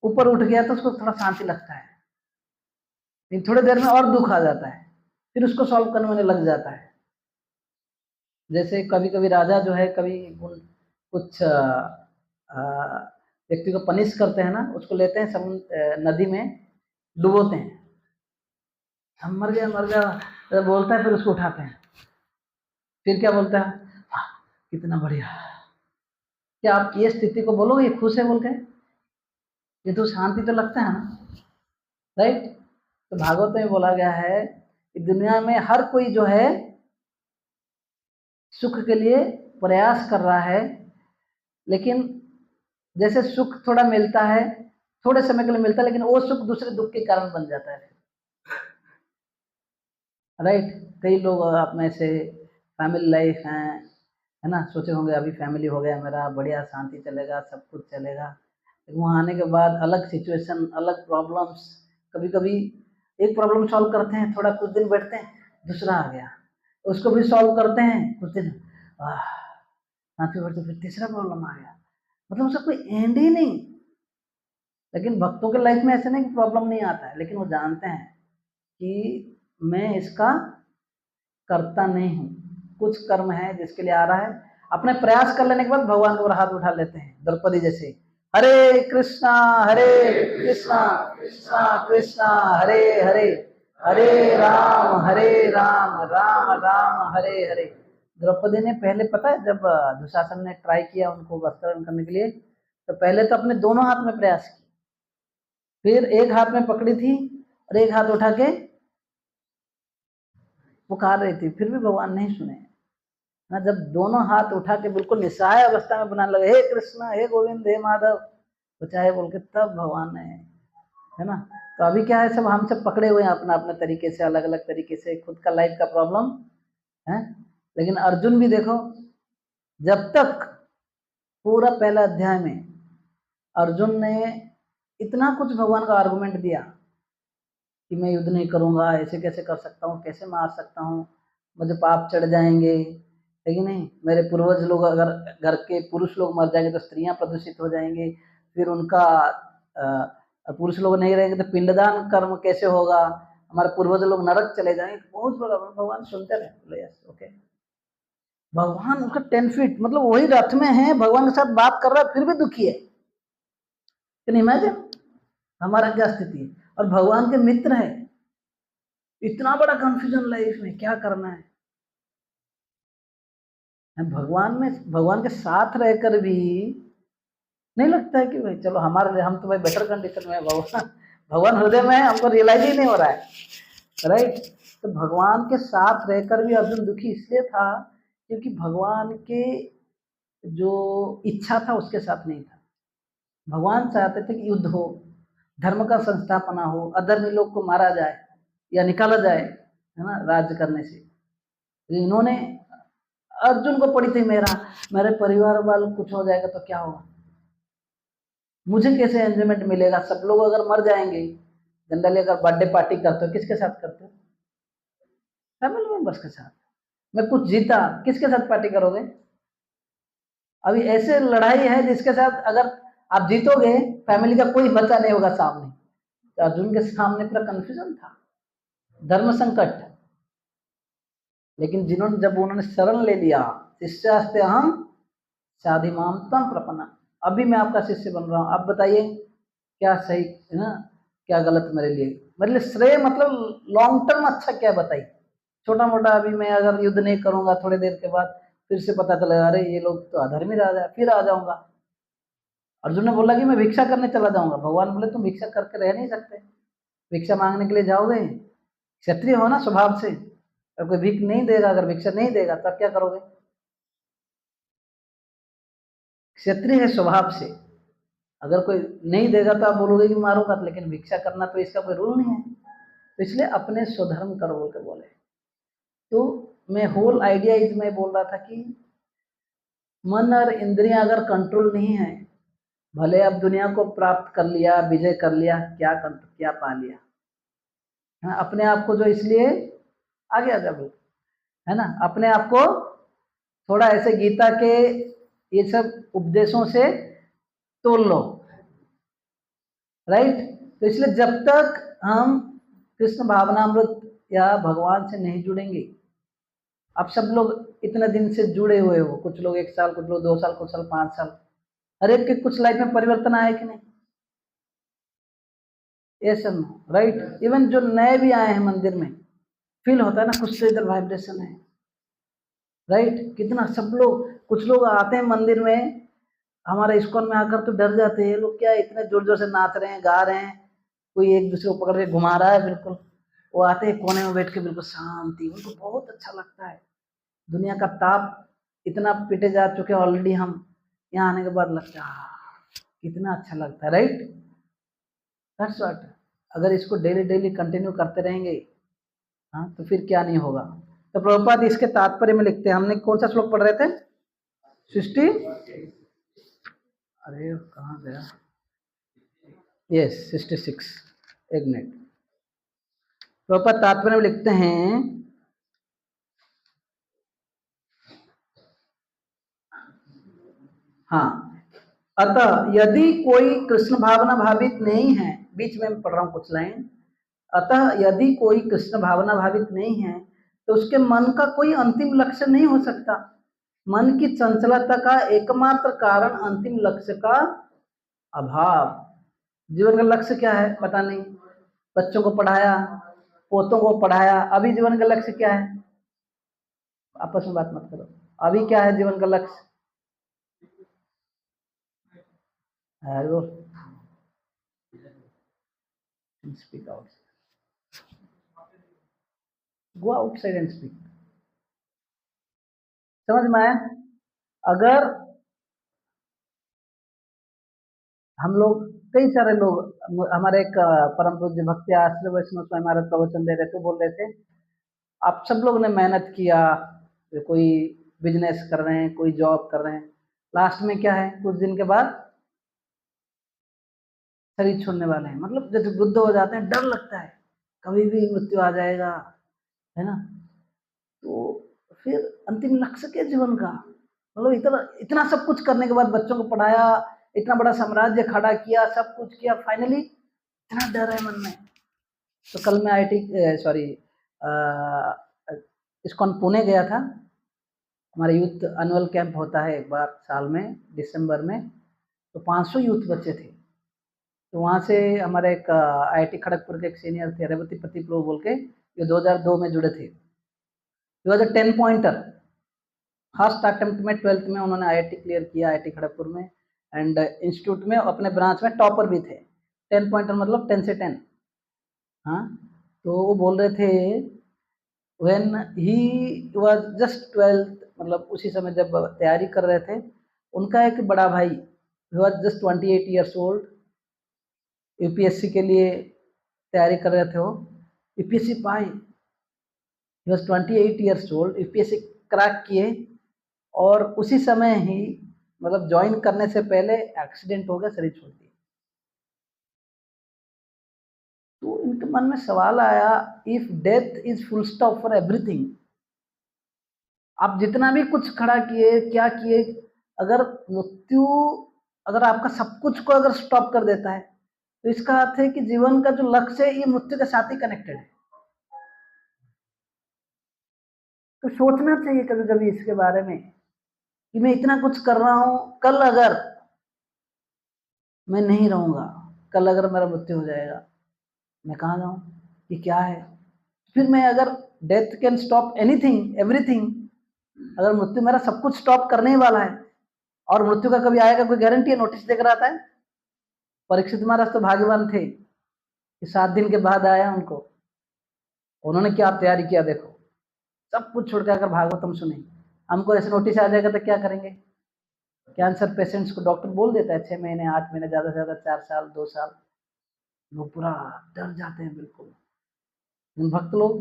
ऊपर उठ गया तो उसको थोड़ा शांति लगता है, लेकिन थोड़ी देर में और दुख आ जाता है, फिर उसको सॉल्व करने में लग जाता है। जैसे कभी कभी राजा जो है, कभी कुछ व्यक्ति को पनिश करते हैं ना, उसको लेते हैं समुद्र नदी में डुबोते हैं, हम मर गया तो बोलता है, फिर उसको उठाते हैं, फिर क्या बोलता है, कितना बढ़िया। क्या आप ये स्थिति को बोलोगे ये खुश है बोल के? ये तो शांति तो लगता है ना, राइट। तो भागवत में बोला गया है कि दुनिया में हर कोई जो है सुख के लिए प्रयास कर रहा है, लेकिन जैसे सुख थोड़ा मिलता है, थोड़े समय के लिए मिलता है, लेकिन वो सुख दूसरे दुख के कारण बन जाता है, राइट। कई लोग आप में से फैमिली लाइफ है ना, सोचे होंगे अभी फैमिली हो गया मेरा, बढ़िया शांति चलेगा, सब कुछ चलेगा, लेकिन वहाँ आने के बाद अलग सिचुएशन, अलग प्रॉब्लम्स। कभी कभी एक प्रॉब्लम सॉल्व करते हैं, थोड़ा कुछ दिन बैठते हैं, दूसरा आ गया, उसको भी सॉल्व करते हैं कुछ दिन, फिर तीसरा प्रॉब्लम आ गया, मतलब उसका कोई एंड ही नहीं। लेकिन भक्तों के लाइफ में ऐसे नहीं कि प्रॉब्लम नहीं आता है, लेकिन वो जानते हैं कि मैं इसका करता नहीं हूँ, कुछ कर्म है जिसके लिए आ रहा है। अपने प्रयास कर लेने के बाद भगवान को हाथ उठा लेते हैं, द्रौपदी जैसे, हरे कृष्णा कृष्णा कृष्णा हरे हरे, हरे राम राम राम हरे हरे। द्रौपदी ने पहले, पता है, जब दुशासन ने ट्राई किया उनको वस्त्रण करने के लिए, तो पहले तो अपने दोनों हाथ में प्रयास किया, फिर एक हाथ में पकड़ी थी और एक हाथ उठा के पुकार रही थी, फिर भी भगवान नहीं सुने ना। जब दोनों हाथ उठा के बिल्कुल निस्सहाय अवस्था में बनाने लगे, हे कृष्ण, हे गोविंद, हे माधव, तो चाहे बोल के, तब भगवान ने, है ना। तो अभी क्या है, सब हम सब पकड़े हुए हैं अपना अपने तरीके से, अलग अलग तरीके से, खुद का लाइफ का प्रॉब्लम है। लेकिन अर्जुन भी देखो, जब तक पूरा पहला अध्याय में अर्जुन ने इतना कुछ भगवान का आर्गुमेंट दिया कि मैं युद्ध नहीं करूंगा, ऐसे कैसे कर सकता हूँ, कैसे मार सकता हूँ, मुझे पाप चढ़ जाएंगे, है कि नहीं, मेरे पूर्वज लोग, अगर घर के पुरुष लोग मर जाएंगे तो स्त्रियां प्रदूषित हो जाएंगे, फिर उनका पुरुष लोग नहीं रहेंगे तो पिंडदान कर्म कैसे होगा, हमारे पूर्वज लोग नरक चले जाएंगे, बहुत बड़ा। भगवान सुनते रहे, बोले यस ओके। भगवान उसका 10 फीट, मतलब वही रथ में है, भगवान के साथ बात कर रहा है, फिर भी दुखी है। कैन इमेजिन हमारा क्या स्थिति है, और भगवान के मित्र है। इतना बड़ा कंफ्यूजन लाइफ में क्या करना है, भगवान में, भगवान के साथ रहकर भी नहीं लगता है कि भाई चलो हमारे, हम तो भाई बेटर कंडीशन में है, भगवान भगवान हृदय में है, हमको रियलाइज ही नहीं हो रहा है, राइट। तो भगवान के साथ रहकर भी अर्जुन दुखी इसलिए था क्योंकि भगवान के जो इच्छा था उसके साथ नहीं था। भगवान चाहते थे कि युद्ध हो, धर्म का संस्थापना हो, अधर्मी लोग को मारा जाए या निकाला जाए, है ना, राज्य करने से। इन्होंने, अर्जुन को पड़ी थी, मेरे परिवार वालों कुछ हो जाएगा तो क्या होगा, मुझे कैसे एंजॉयमेंट मिलेगा, सब लोग अगर मर जाएंगे। जनरली अगर बर्थडे पार्टी करते हो किसके साथ करते हो, फैमिली मेंबर्स के साथ। मैं कुछ जीता, किसके साथ पार्टी करोगे। अभी ऐसे लड़ाई है जिसके साथ अगर आप जीतोगे, फैमिली का कोई बच्चा नहीं होगा सामने। तो अर्जुन के सामने पूरा कंफ्यूजन था, धर्म संकट। लेकिन जिन्होंने, जब उन्होंने शरण ले लिया, शिष्यास्ते अहम साधिमांतम प्रपन्ना, अभी मैं आपका शिष्य बन रहा हूँ, आप बताइए क्या सही है ना, क्या गलत मेरे लिए श्रेय, मतलब लॉन्ग टर्म अच्छा क्या बताइए। छोटा मोटा अभी मैं अगर युद्ध नहीं करूंगा, थोड़ी देर के बाद फिर से पता चलेगा, अरे ये लोग तो अधर्मी राजा, फिर आ जाऊंगा। अर्जुन ने बोला कि मैं भिक्षा करने चला जाऊंगा, भगवान बोले तुम भिक्षा करके रह नहीं सकते, भिक्षा मांगने के लिए जाओगे, क्षत्रिय हो ना स्वभाव से, और कोई भिख नहीं देगा, अगर भिक्षा नहीं देगा तब क्या करोगे। क्षत्रिय है स्वभाव से, अगर कोई नहीं देगा तो आप बोलोगे कि मारूंगा, लेकिन भिक्षा करना तो इसका कोई रूल नहीं है, तो इसलिए अपने स्वधर्म करो बोल के बोले। तो मैं होल आइडिया इज, मैं बोल रहा था कि मन और इंद्रियां अगर कंट्रोल नहीं है, भले अब दुनिया को प्राप्त कर लिया, विजय कर लिया, क्या पा लिया, हाँ, अपने आप को जो, इसलिए आगे आ जाओ, है ना, अपने आप को थोड़ा ऐसे गीता के ये सब उपदेशों से तोल लो, राइट। तो इसलिए जब तक हम कृष्ण भावनामृत या भगवान से नहीं जुड़ेंगे, आप सब लोग इतने दिन से जुड़े हुए हो, कुछ लोग 1 साल, कुछ लोग 2 साल, कुछ साल 5 साल, हर एक के कुछ लाइफ में परिवर्तन आया कि नहीं, ऐसा राइट। इवन जो नए भी आए हैं मंदिर में, फील होता है ना, कुछ तो इधर वाइब्रेशन है, राइट। कितना सब लोग, कुछ लोग आते हैं मंदिर में, हमारे इस्कॉन में आकर तो डर जाते हैं, ये लोग क्या इतने जोर जोर से नाच रहे हैं, गा रहे हैं, कोई एक दूसरे को पकड़ के घुमा रहा है, बिल्कुल। वो आते हैं कोने में बैठ के, बिल्कुल शांति, उनको बहुत अच्छा लगता है। दुनिया का ताप इतना पिटे जा चुके ऑलरेडी, हम यहाँ आने के बाद लगता है कितना अच्छा लगता है, राइट। That's what. अगर इसको डेली डेली कंटिन्यू करते रहेंगे, हाँ, तो फिर क्या नहीं होगा। तो प्रभुपाद इसके तात्पर्य में लिखते हैं, हमने कौन सा श्लोक पढ़ रहे थे, 60, अरे कहाँ गया, यस 66, एक मिनट। प्रभुपाद तात्पर्य में लिखते हैं, हाँ, अतः यदि कोई कृष्ण भावना भावित नहीं है, बीच में पढ़ रहा हूँ कुछ लाइन, अतः यदि कोई कृष्ण भावना भावित नहीं है तो उसके मन का कोई अंतिम लक्ष्य नहीं हो सकता। मन की चंचलता का एकमात्र कारण अंतिम लक्ष्य का अभाव। जीवन का लक्ष्य क्या है पता नहीं, बच्चों को पढ़ाया, पोतों को पढ़ाया, अभी जीवन का लक्ष्य क्या है? आपस में बात मत करो, अभी क्या है जीवन का लक्ष्य? Hello, speak out, go outside and speak. समझ में आया? अगर हम लोग, कई सारे लोग, हमारे एक परम पूज्य भक्ति आश्रय वैष्णव स्वामी महाराज प्रवचन दे रहे थे, बोल रहे थे आप सब लोग ने मेहनत किया, कोई बिजनेस कर रहे हैं, कोई जॉब कर रहे हैं, लास्ट में क्या है, कुछ दिन के बाद शरीर छोड़ने वाले हैं। मतलब जब वृद्ध हो जाते हैं डर लगता है कभी भी मृत्यु आ जाएगा, है ना? तो फिर अंतिम लक्ष्य क्या जीवन का? मतलब इतना इतना सब कुछ करने के बाद, बच्चों को पढ़ाया, इतना बड़ा साम्राज्य खड़ा किया, सब कुछ किया, फाइनली इतना डर है मन में। तो कल मैं इस्कॉन पुणे गया था, हमारा यूथ एनुअल कैंप होता है एक बार साल में दिसंबर में, तो 500 यूथ बच्चे थे। तो वहाँ से हमारे एक IIT खड़गपुर के एक सीनियर थे, रेवती पति प्रो बोल के, ये 2002 में जुड़े थे। 10 पॉइंटर, फर्स्ट अटेम्प्ट में 12th में उन्होंने IIT क्लियर किया, IIT खड़गपुर में, एंड इंस्टीट्यूट में अपने ब्रांच में टॉपर भी थे। 10 पॉइंटर मतलब 10 से 10। हाँ, तो वो बोल रहे थे when he was just 12th, मतलब उसी समय जब तैयारी कर रहे थे, उनका एक बड़ा भाई he was just 28 years old, UPSC के लिए तैयारी कर रहे थे वो, यूपीएससी पाए, he was 28 years old, UPSC crack किए, और उसी समय ही मतलब ज्वाइन करने से पहले एक्सीडेंट हो गया, शरीर छोड़ दिया। तो इनके मन में सवाल आया, if death is full stop for everything, आप जितना भी कुछ खड़ा किए, क्या किए, अगर मृत्यु, अगर आपका सब कुछ को अगर स्टॉप कर देता है, तो इसका अर्थ है कि जीवन का जो लक्ष्य है ये मृत्यु के साथ ही कनेक्टेड है। तो सोचना चाहिए कभी कभी इसके बारे में कि मैं इतना कुछ कर रहा हूं, कल अगर मैं नहीं रहूंगा, कल अगर मेरा मृत्यु हो जाएगा, मैं कहाँ जाऊं? ये क्या है? फिर मैं अगर, death can stop anything everything, अगर मृत्यु मेरा सब कुछ स्टॉप करने ही वाला है, और मृत्यु का कभी आएगा कोई गारंटी है? नोटिस देकर आता है। परीक्षित महाराज तो भाग्यवान थे कि 7 दिन के बाद आया उनको, उन्होंने क्या तैयारी किया देखो, सब कुछ छोड़ के अगर भागवतम सुने। हमको ऐसे नोटिस आ जाएगा तो क्या करेंगे? कैंसर पेशेंट्स को डॉक्टर बोल देता है 6 महीने, 8 महीने, ज्यादा से ज्यादा 4 साल, 2 साल, लोग पूरा डर जाते हैं बिल्कुल। भक्त लोग,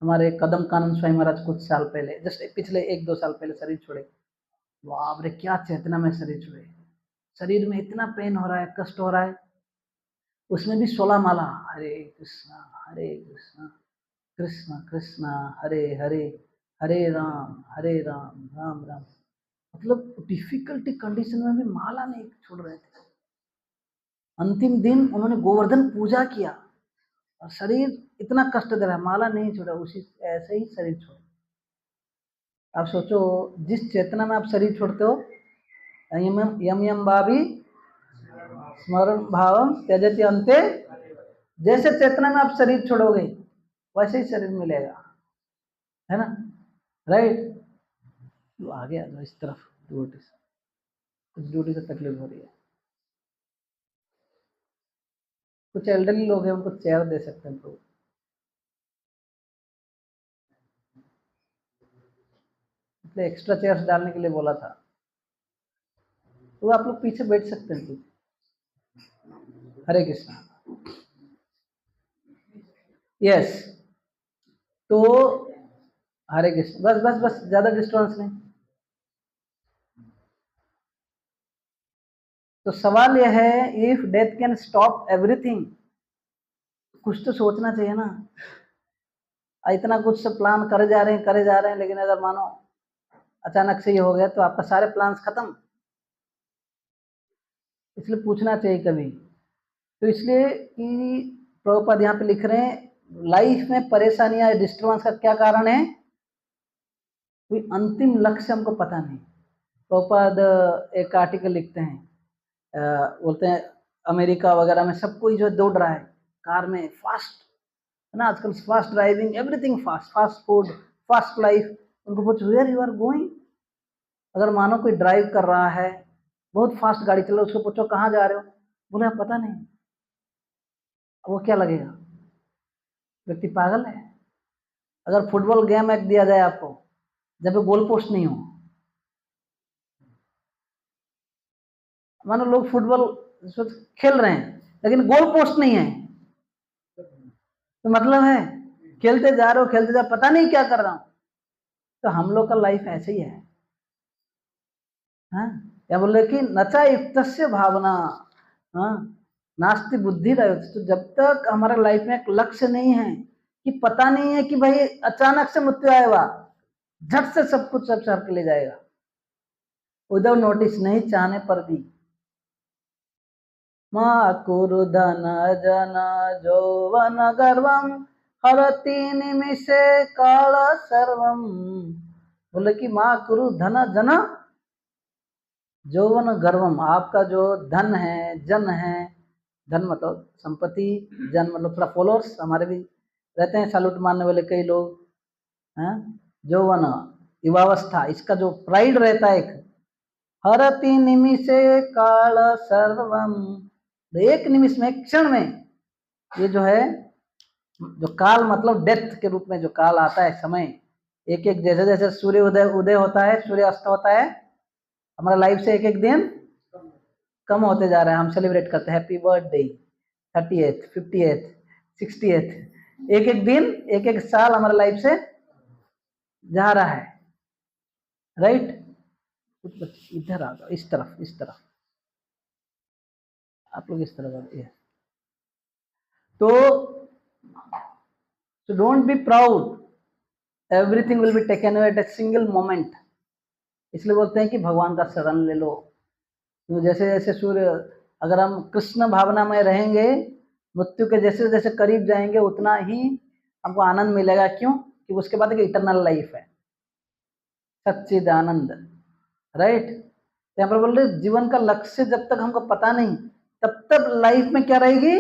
हमारे कदम कानन स्वामी महाराज कुछ साल पहले, जस्ट पिछले 1-2 साल पहले शरीर छोड़े, बाप रे क्या चेतना में शरीर छोड़े, शरीर में इतना पेन हो रहा है, कष्ट हो रहा है, उसमें भी 16 माला, हरे कृष्णा कृष्ण कृष्ण हरे हरे, हरे राम राम राम। मतलब डिफिकल्टी कंडीशन में भी माला नहीं छोड़ रहे थे। अंतिम दिन उन्होंने गोवर्धन पूजा किया, और शरीर इतना कष्ट दे रहा है, माला नहीं छोड़ा, उसी ऐसे ही शरीर छोड़ा। आप सोचो, जिस चेतना में आप शरीर छोड़ते हो, यम यम भावी स्मरण भावम त्यजति अंते, जैसे चेतना में आप शरीर छोड़ोगे वैसे ही शरीर मिलेगा, है ना? राइट? तो आगे आ जाओ इस तरफ, ड्यूटी से, कुछ ड्यूटी से तकलीफ हो रही है, कुछ एल्डरली लोग हैं, उनको चेयर दे सकते हैं तो, इसलिए एक्स्ट्रा चेयर्स डालने के लिए बोला था, तो आप लोग पीछे बैठ सकते हैं कुछ। हरे कृष्णा। यस, तो हरे कृष्ण, बस बस बस, ज्यादा डिस्टर्बेंस नहीं। तो सवाल यह है, if death can stop everything, कुछ तो सोचना चाहिए ना। इतना कुछ सब प्लान करे जा रहे हैं, लेकिन अगर मानो अचानक से ये हो गया तो आपका सारे प्लान्स खत्म। इसलिए पूछना चाहिए कभी। तो इसलिए कि प्रभुपाद यहाँ पे लिख रहे हैं लाइफ में परेशानियां डिस्टर्बेंस का क्या कारण है, कोई अंतिम लक्ष्य हमको पता नहीं। प्रभुपाद एक आर्टिकल लिखते हैं, बोलते हैं अमेरिका वगैरह में सब कोई जो दौड़ रहा है कार में फास्ट, है ना, आजकल fast driving, everything fast, fast food, fast life. उनको पूछो वेयर यू आर गोइंग, अगर मानो कोई ड्राइव कर रहा है बहुत फास्ट गाड़ी चल रहा है, उसको पूछो कहाँ जा रहे हो, बोले पता नहीं, वो क्या लगेगा, व्यक्ति पागल है। अगर फुटबॉल गेम एक दिया जाए आपको जब गोल पोस्ट नहीं हो, मानो लोग फुटबॉल खेल रहे हैं लेकिन गोल पोस्ट नहीं है, तो मतलब है खेलते जा रहे हो, खेलते जा, पता नहीं क्या कर रहा हूं। तो हम लोग का लाइफ ऐसे ही है, हाँ? या बोले कि नचा युक्तस्य भावना, हाँ, नास्ति बुद्धि रहे। तो जब तक हमारे लाइफ में एक लक्ष्य नहीं है, कि पता नहीं है कि भाई अचानक से मृत्यु आएगा, झट से सब कुछ सब सर के ले जाएगा, विदाउट नोटिस, नहीं चाहने पर भी। मा कुरु धन जन जौवन गर्वम हरति निमिषे काल सर्वम। बोले कि माँ कुरु धन जन जौवन गर्वम, आपका जो धन है, जन है, धन मतलब संपत्ति, जन मतलब थोड़ा फॉलोअर्स हमारे भी रहते हैं, सैल्यूट मारने वाले कई लोग हैं। जौवन युवावस्था, इसका जो प्राइड रहता है, एक हरति निमिषे काल सर्वम, एक निमिष में, एक क्षण में, ये जो है, जो काल मतलब डेथ के रूप में जो काल आता है, समय, एक एक जैसे जैसे सूर्य उदय होता है, सूर्य अस्त होता है, हमारा लाइफ से एक एक दिन कम होते जा रहा है। हम सेलिब्रेट करते हैं happy birthday, 30th 50th 60th, एक एक दिन, एक एक साल हमारे लाइफ से जा रहा है, राइट। इधर आ जाओ, इस तरफ, इस तरफ, आप लोग इस तरफ आ जाइए। तो don't be proud, everything will be taken away at a single moment. इसलिए बोलते हैं कि भगवान का शरण ले लो। तो जैसे जैसे सूर्य, अगर हम कृष्ण भावना में रहेंगे, मृत्यु के जैसे जैसे करीब जाएंगे उतना ही हमको आनंद मिलेगा। क्यों? कि उसके बाद एक इटरनल लाइफ है, सच्चिद आनंद, राइट। यहाँ पर बोल रहे जीवन का लक्ष्य जब तक हमको पता नहीं, तब तक लाइफ में क्या रहेगी,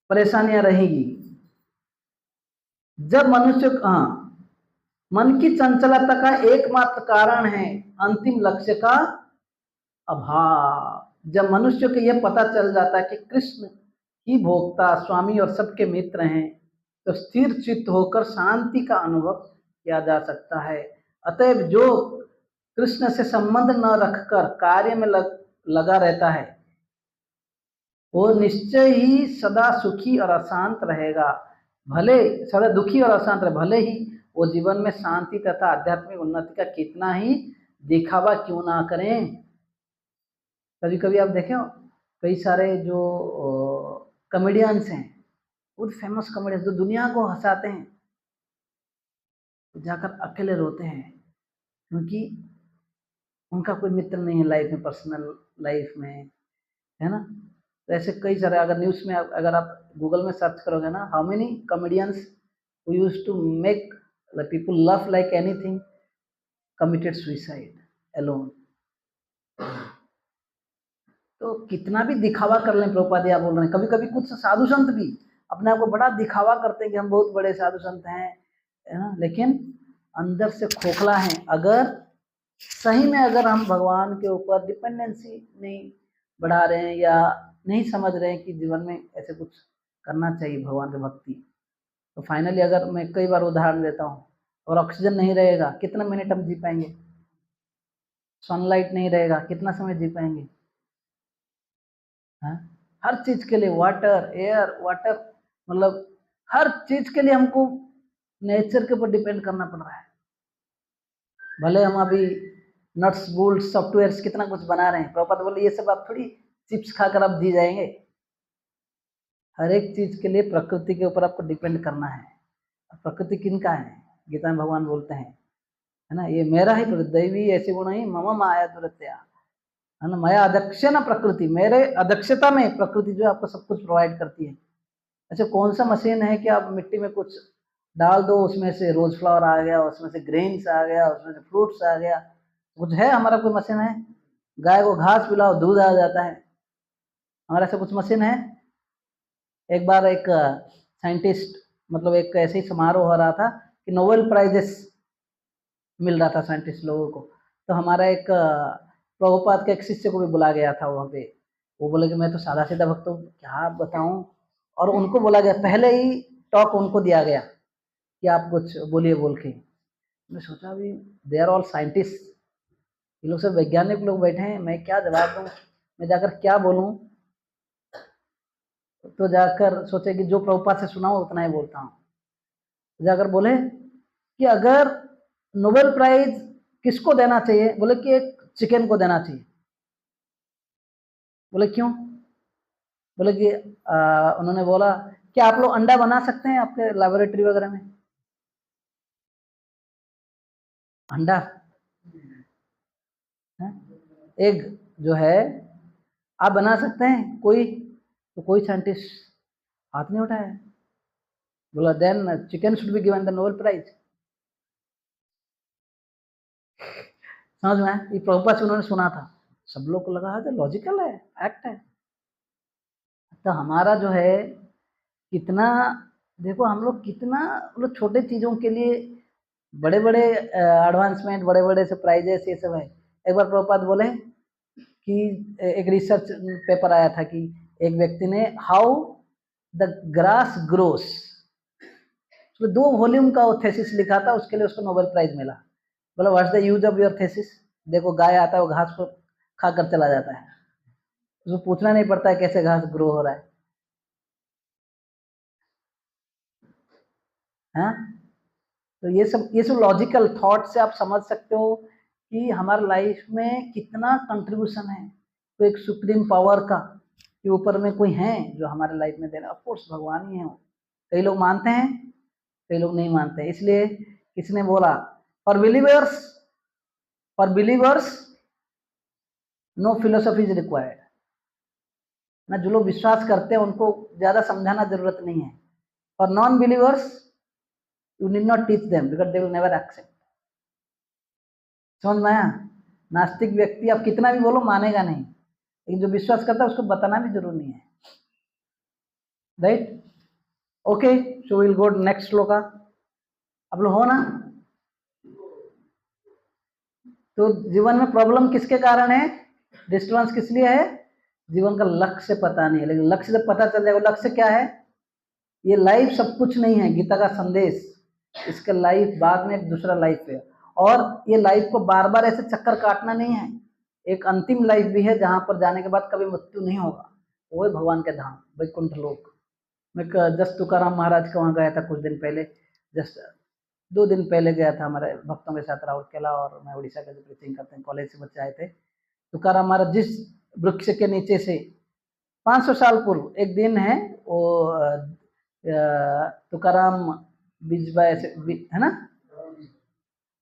परेशानियां रहेगी। जब मनुष्य, हाँ, मन की चंचलता का एकमात्र कारण है अंतिम लक्ष्य का अभाव। जब मनुष्य को यह पता चल जाता है कि कृष्ण ही भोक्ता, स्वामी और सबके मित्र हैं, तो स्थिर चित्त होकर शांति का अनुभव किया जा सकता है। अतएव जो कृष्ण से संबंध न रखकर कार्य में लगा रहता है, वो निश्चय ही सदा सुखी और अशांत रहेगा। भले सदा दुखी और अशांत रहे, भले ही वो जीवन में शांति तथा आध्यात्मिक उन्नति का कितना ही दिखावा क्यों ना करें। कभी कभी आप देखें, कई सारे जो कॉमेडियंस हैं, बहुत फेमस कॉमेडियंस जो दुनिया को हंसाते हैं, जाकर अकेले रोते हैं, क्योंकि उनका कोई मित्र नहीं है लाइफ में, पर्सनल लाइफ में, है ना। तो ऐसे कई सारे, अगर न्यूज़ में अगर आप गूगल में सर्च करोगे ना, how many comedians who used to make people love like anything committed suicide alone. तो कितना भी दिखावा कर लें, प्रभुपाद आप बोल रहे हैं, कभी कभी कुछ साधु संत भी अपने आप को बड़ा दिखावा करते हैं कि हम बहुत बड़े साधु संत हैं, है ना, लेकिन अंदर से खोखला है। अगर सही में अगर हम भगवान के ऊपर डिपेंडेंसी नहीं बढ़ा रहे हैं, या नहीं समझ रहे हैं कि जीवन में ऐसे कुछ करना चाहिए भगवान की भक्ति, तो फाइनली, अगर मैं कई बार उदाहरण देता हूँ, और ऑक्सीजन नहीं रहेगा कितना मिनट हम जी पाएंगे, सनलाइट नहीं रहेगा कितना समय जी पाएंगे, हाँ? हर चीज के लिए वाटर, एयर, वाटर, मतलब हर चीज के लिए हमको नेचर के ऊपर डिपेंड करना पड़ रहा है। भले हम अभी नट्स बोल्ट सॉफ्टवेयर कितना कुछ बना रहे हैं, प्रॉपर बोले ये सब आप थोड़ी चिप्स खाकर आप जी जाएंगे। हर एक चीज के लिए प्रकृति के ऊपर आपको डिपेंड करना है। प्रकृति किनका है? गीता में भगवान बोलते हैं, है ना, ये मेरा ही दैवी ऐसे गुण ही मम माया दुरत्या, है ना। मया अदक्षेण प्रकृति, मेरे अदक्षता में प्रकृति जो है आपको सब कुछ प्रोवाइड करती है। अच्छा, कौन सा मशीन है कि आप मिट्टी में कुछ डाल दो, उसमें से रोज फ्लावर आ गया, उसमें से ग्रेन्स आ गया, उसमें से फ्रूट्स आ गया, कुछ है हमारा कोई मशीन है? गाय को घास पिलाओ दूध आ जाता है, हमारा ऐसा कुछ मशीन है? एक बार एक साइंटिस्ट, मतलब एक ऐसे ही समारोह हो रहा था कि नोबेल प्राइजेस मिल रहा था साइंटिस्ट लोगों को, तो हमारा एक प्रभुपाद के एक शिष्य को भी बुला गया था वहाँ पे। वो बोले कि मैं तो सादा सीधा भक्त हूँ, क्या बताऊँ, और उनको बोला गया, पहले ही टॉक उनको दिया गया कि आप कुछ बोलिए बोल के। मैं सोचा अभी दे आर ऑल साइंटिस्ट, ये लोग सब वैज्ञानिक लोग बैठे हैं, मैं क्या जवाब दूँ, मैं जाकर क्या बोलूँ? तो जाकर सोचे कि जो प्रभुपाद से सुना हो उतना ही बोलता हूँ। जाकर बोले कि अगर नोबेल प्राइज किसको देना चाहिए? बोले कि एक चिकन को देना चाहिए। बोले क्यों? बोले कि उन्होंने बोला कि आप लोग अंडा बना सकते हैं आपके लेबोरेटरी वगैरह में? अंडा, एग जो है आप बना सकते हैं? कोई, तो कोई साइंटिस्ट हाथ नहीं उठाया। बोला then chicken should be given the Nobel prize. समझ में आया? ये प्रभुपाद से उन्होंने सुना था, सब लोग को लगा कि लॉजिकल है, फैक्ट है। तो हमारा जो है कितना, देखो हम लोग कितना, मतलब छोटे चीजों के लिए बड़े बड़े एडवांसमेंट, बड़े बड़े से प्राइजेस, ये सब है। एक बार प्रभुपाद बोले कि एक रिसर्च पेपर आया था कि एक व्यक्ति ने हाउ द ग्रास ग्रोस, उसमें 2 वॉल्यूम का वो थेसिस लिखा था, उसके लिए उसको नोबेल प्राइज मिला। बोला what's the use of your thesis? देखो गाय आता है, वो घास को खाकर चला जाता है, उसको पूछना नहीं पड़ता है कैसे घास ग्रो हो रहा है। हाँ, तो ये सब लॉजिकल थॉट से आप समझ सकते हो कि हमारे लाइफ में कितना कंट्रीब्यूशन है। तो एक सुप्रीम पावर का के ऊपर में कोई है जो हमारे लाइफ में दे रहा है, ऑफ कोर्स भगवान ही है। कई लोग मानते हैं, कई लोग नहीं मानते हैं। इसलिए किसने बोला, for believers, for believers no philosophy is required ना। जो लोग विश्वास करते हैं उनको ज्यादा समझाना जरूरत नहीं है। For non believers you need not teach them because they will never accept. समझ में आया? नास्तिक व्यक्ति आप कितना भी बोलो मानेगा नहीं, लेकिन जो विश्वास करता है उसको बताना भी जरूरी नहीं है। Right? Okay, so will go next shloka. आप लोग हो ना? तो जीवन में प्रॉब्लम किसके कारण है, डिस्टर्बेंस किस लिए है? जीवन का लक्ष्य पता नहीं है। लेकिन लक्ष्य जब पता चल जाएगा, लक्ष्य क्या है? ये लाइफ सब कुछ नहीं है, गीता का संदेश, इसका लाइफ बाद में एक दूसरा लाइफ है। और ये लाइफ को बार बार ऐसे चक्कर काटना नहीं है, एक अंतिम लाइफ भी है जहां पर जाने के बाद कभी मृत्यु नहीं होगा, वो है भगवान के धाम, वैकुंठ लोक। मैं जस्ट तुकाराम महाराज के वहाँ गया था कुछ दिन पहले, जस्ट 2 दिन पहले गया था, हमारे भक्तों के साथ राहुल केला और मैं उड़ीसा के जो प्रीचिंग करते हैं, कॉलेज से बच्चे आए थे। तुकाराम महाराज जिस वृक्ष के नीचे से 500 साल पूर्व एक दिन है, वो तुकाराम बीजबाई है ना,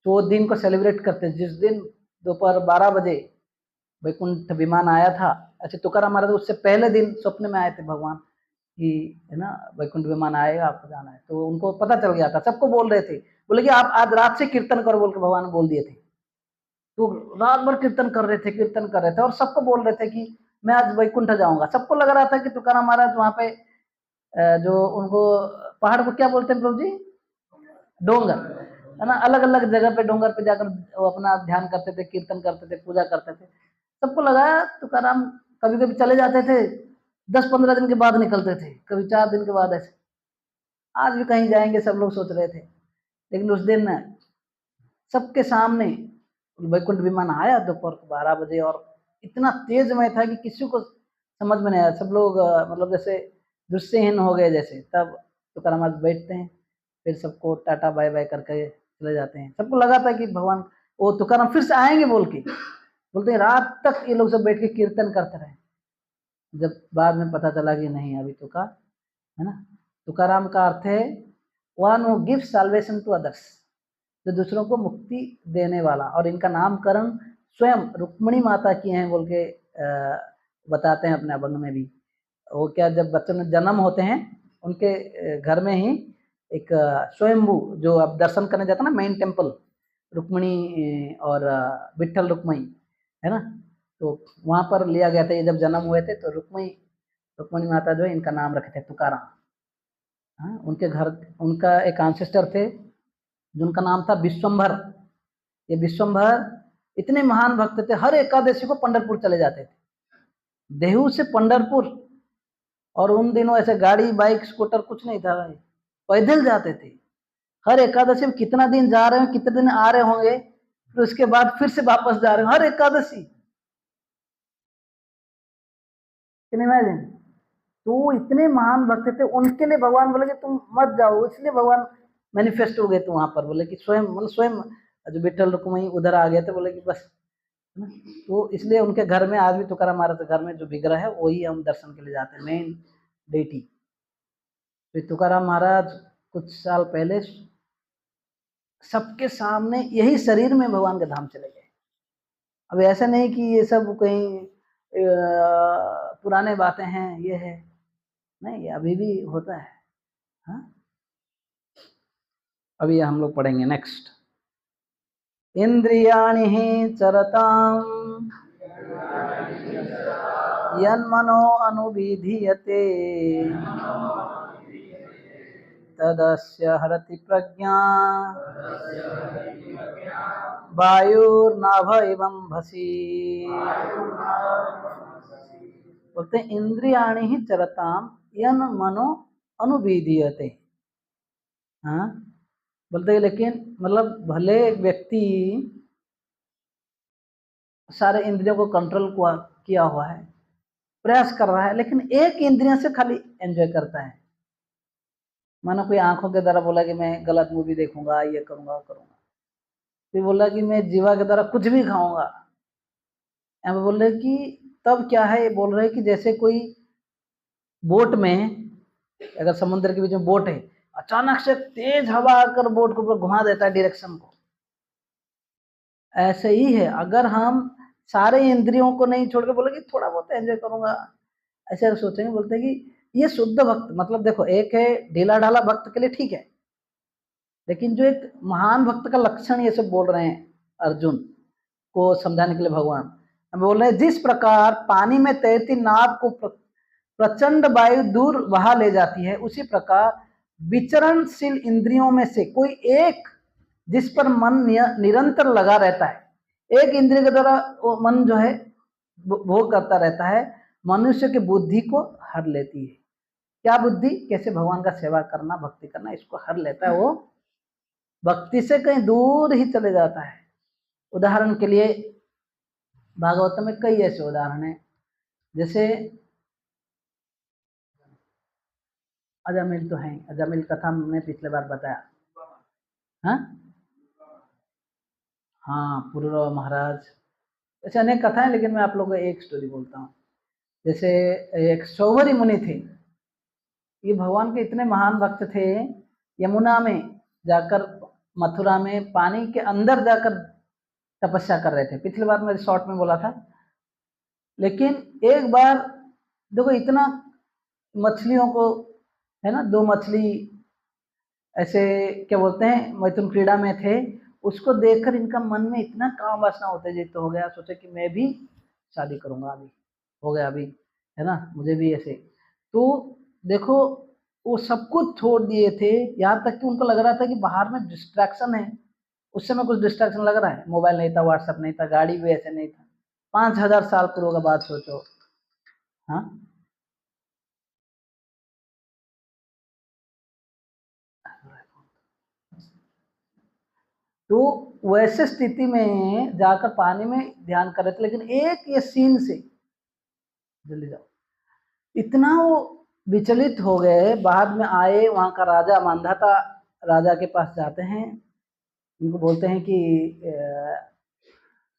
तो वो दिन को सेलिब्रेट करते हैं जिस दिन दोपहर 12 बजे वैकुंठ विमान आया था। अच्छा, तुकाराम महाराज उससे पहले दिन स्वप्न में आए थे भगवान कि है ना वैकुंठ विमान आएगा, आपको जाना है। तो उनको पता चल गया था, सबको बोल रहे थे, बोले कि आप आज रात से कीर्तन करो बोल के भगवान बोल दिए थे। तो रात भर कीर्तन कर रहे थे, कीर्तन कर रहे थे, और सबको बोल रहे थे कि मैं आज वैकुंठ जाऊंगा। सबको लग रहा था कि तुकाराम महाराज वहां पे जो उनको पहाड़ को क्या बोलते हैं प्रभु जी, डोंगर, है ना, अलग अलग जगह पे डोंगर पे जाकर वो अपना ध्यान करते थे, कीर्तन करते थे, पूजा करते थे। सबको लगा तुकाराम कभी कभी चले जाते थे, 10-15 दिन के बाद निकलते थे, कभी 4 दिन के बाद, ऐसे आज भी कहीं जाएंगे सब लोग सोच रहे थे। लेकिन उस दिन सबके सामने वैकुंठ विमान आया दोपहर को 12 बजे, और इतना तेजमय था कि किसी को समझ में नहीं आया। सब लोग मतलब जैसे दृश्यहीन हो गए जैसे। तब तुकाराम आज बैठते हैं, फिर सबको टाटा बाय बाय करके चले जाते हैं। सबको लगा था कि भगवान वो तुकाराम फिर से आएंगे बोल के, बोलते हैं रात तक ये लोग सब बैठ के कीर्तन करते रहे। जब बाद में पता चला कि नहीं, अभी तुका, है ना, तुकाराम का अर्थ है one who gives salvation to others, जो दूसरों को मुक्ति देने वाला। और इनका नामकरण स्वयं रुक्मिणी माता की हैं बोल के बताते हैं अपने अभंग में भी। वो क्या, जब बच्चों में जन्म होते हैं उनके घर में ही एक स्वयंभू, जो आप दर्शन करने जाते हैं ना मेन टेम्पल, रुक्मिणी और विठल रुक्मिणी है ना, तो वहाँ पर लिया गया था। ये जब जन्म हुए थे तो रुक्मिणी माता जो है इनका नाम रखे थे तुकाराम। हाँ, उनके घर उनका एक एंसेस्टर थे जिनका नाम था विश्वंभर। ये विश्वंभर इतने महान भक्त थे, हर एकादशी को पंढरपुर चले जाते थे, देहू से पंढरपुर। और उन दिनों ऐसे गाड़ी बाइक स्कूटर कुछ नहीं था भाई, पैदल जाते थे। हर एकादशी में कितना दिन जा रहे हैं, कितने दिन आ रहे होंगे, फिर उसके बाद फिर से वापस जा रहे हैं हर एकादशी। इमेजिन, तो इतने महान भक्त थे, उनके लिए भगवान बोले कि तुम मत जाओ, इसलिए भगवान मैनिफेस्ट हो गए थे वहां पर। बोले कि स्वयं मतलब स्वयं जो विठल रुक्मिणी उधर आ गए थे, बोले कि बस, तो इसलिए उनके घर में आज भी तुकाराम महाराज के घर में जो विग्रह है वही हम दर्शन के लिए जाते हैं, मेन डेटी। तो तुकाराम महाराज कुछ साल पहले सबके सामने यही शरीर में भगवान के धाम चले गए। अब ऐसा नहीं कि ये सब कहीं पुराने बातें हैं, ये है नहीं, अभी भी होता है। हाँ, अभी हम लोग पढ़ेंगे नेक्स्ट। इंद्रियाणि हि चरताम् यन्मनो अनुविधीयते तदस्य हरति प्रज्ञा वायुर्नाभ एवं भसी। बोलते हैं इंद्रियाणि ही चरताम यन मनो अनुविधीयते। हाँ, बोलते हैं लेकिन मतलब भले व्यक्ति सारे इंद्रियों को कंट्रोल किया हुआ है, प्रयास कर रहा है, लेकिन एक इंद्रियों से खाली एंजॉय करता है। मानो कोई आंखों के द्वारा बोला कि मैं गलत मूवी देखूंगा, ये करूंगा करूंगा, फिर बोला कि मैं जीवा के द्वारा कुछ भी खाऊंगा। यहाँ बोल रहे कि तब क्या है, ये बोल रहे कि जैसे कोई बोट में, अगर समुद्र के बीच में बोट है, अचानक से तेज हवा आकर बोट को पूरा घुमा देता है डायरेक्शन को, ऐसे ही है अगर हम सारे इंद्रियों को नहीं छोड़ के बोले कि थोड़ा बहुत एंजॉय करूंगा, ऐसे सोचेंगे। बोलते हैं कि ये शुद्ध भक्त, मतलब देखो एक है ढीला ढाला भक्त के लिए ठीक है, लेकिन जो एक महान भक्त का लक्षण ये सब बोल रहे हैं अर्जुन को समझाने के लिए भगवान। हम बोल रहे हैं जिस प्रकार पानी में तैरती नाव को प्रचंड वायु दूर बहा ले जाती है, उसी प्रकार विचरणशील इंद्रियों में से कोई एक जिस पर मन निरंतर लगा रहता है, एक इंद्रिय के द्वारा वो मन जो है भोग करता रहता है, मनुष्य की बुद्धि को हर लेती है। क्या बुद्धि, कैसे भगवान का सेवा करना, भक्ति करना, इसको हर लेता है। वो भक्ति से कहीं दूर ही चले जाता है। उदाहरण के लिए भागवत में कई ऐसे उदाहरण हैं, जैसे अजामिल तो है, अजामिल कथा हमने पिछले बार बताया। हाँ हाँ, पुरु महाराज, ऐसे अनेक कथाएं, लेकिन मैं आप लोगों को एक स्टोरी बोलता हूँ। जैसे एक सौभरी मुनि थे, ये भगवान के इतने महान भक्त थे, यमुना में जाकर, मथुरा में पानी के अंदर जाकर तपस्या कर रहे थे। पिछली बार मैं शॉर्ट में बोला था, लेकिन एक बार देखो इतना मछलियों को, है ना, दो मछली ऐसे क्या बोलते हैं मैथुन क्रीड़ा में थे, उसको देखकर इनका मन में इतना काम वासना उत्तेजित हो गया, सोचे कि मैं भी शादी करूंगा, अभी हो गया, अभी है ना, मुझे भी ऐसे। तो देखो वो सब कुछ छोड़ दिए थे, यहाँ तक कि उनको लग रहा था कि बाहर में डिस्ट्रैक्शन है। उस समय कुछ डिस्ट्रैक्शन लग रहा है, मोबाइल नहीं था, व्हाट्सएप नहीं था, गाड़ी भी ऐसे नहीं था। 5000 साल पूर्व का बात सोचो। हाँ, तो वैसे स्थिति में जाकर पानी में ध्यान कर रहे थे, लेकिन एक ये सीन से, जल्दी जाओ, इतना वो विचलित हो गए। बाद में आए, वहां का राजा मांधाता राजा के पास जाते हैं, उनको बोलते हैं कि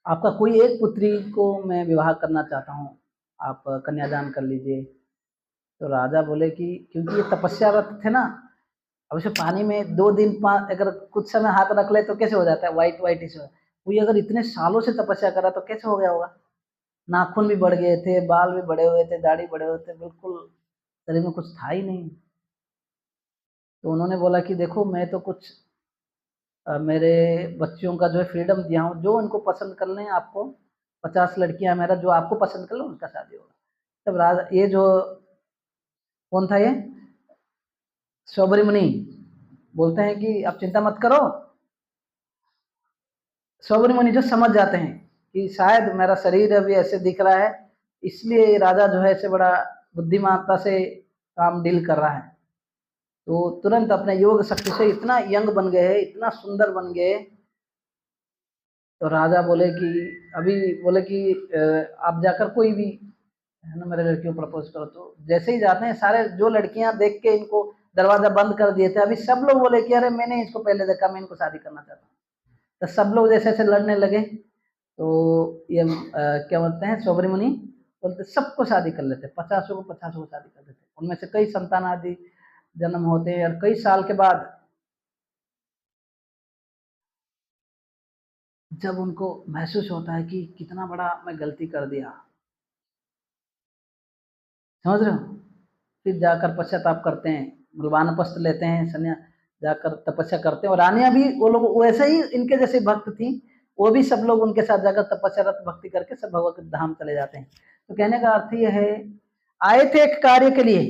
आपका कोई एक पुत्री को मैं विवाह करना चाहता हूँ, आप कन्यादान कर लीजिए। तो राजा बोले कि क्योंकि ये तपस्यारत थे ना, अब इसे पानी में 2 दिन अगर कुछ समय हाथ रख ले तो कैसे हो जाता है, वाइट वाइट इस, कोई अगर इतने सालों से तपस्या करा तो कैसे हो गया होगा? नाखून भी बढ़ गए थे, बाल भी बड़े हुए थे, दाढ़ी बड़े हुए थे, बिल्कुल शरीर में कुछ था ही नहीं। तो उन्होंने बोला कि देखो मैं तो कुछ मेरे बच्चियों का जो है फ्रीडम दिया हूँ, जो उनको पसंद कर लें, आपको 50 लड़कियां मेरा जो आपको पसंद कर लें उनका शादी होगा। तब राजा ये जो कौन था ये शौबरी मुनि बोलते हैं कि आप चिंता मत करो। शौबरी मुनि जो समझ जाते हैं कि शायद मेरा शरीर अभी ऐसे दिख रहा है, इसलिए राजा जो है ऐसे बड़ा बुद्धिमानता से काम डील कर रहा है। तो तुरंत अपने योग शक्ति से इतना यंग बन गए, इतना सुंदर बन गए। तो राजा बोले कि अभी बोले कि आप जाकर कोई भी है ना मेरे लड़कियों प्रपोज करो। तो जैसे ही जाते हैं सारे जो लड़कियां देख के इनको दरवाजा बंद कर दिए थे, अभी सब लोग बोले कि अरे मैंने इसको पहले देखा, मैं इनको शादी करना चाहता हूँ। तो सब लोग जैसे ऐसे लड़ने लगे। तो ये क्या बोलते हैं शौबरी मुनि बोलते सबको शादी कर लेते, 50 को 50 को शादी कर देते। उनमें से कई संतान आदि जन्म होते हैं और कई साल के बाद जब उनको महसूस होता है कि कितना बड़ा मैं गलती कर दिया, समझ रहे हो, फिर जाकर पश्चाताप करते हैं, वानप्रस्थ लेते हैं, संन्यास जाकर तपस्या करते हैं। और रानियां भी वो लोग वैसे ही इनके जैसे भक्त थी, वो भी सब लोग उनके साथ जाकर तपस्यारत भक्ति करके सब भगवत धाम चले जाते हैं। तो कहने का अर्थ ये है, आए थे एक कार्य के लिए,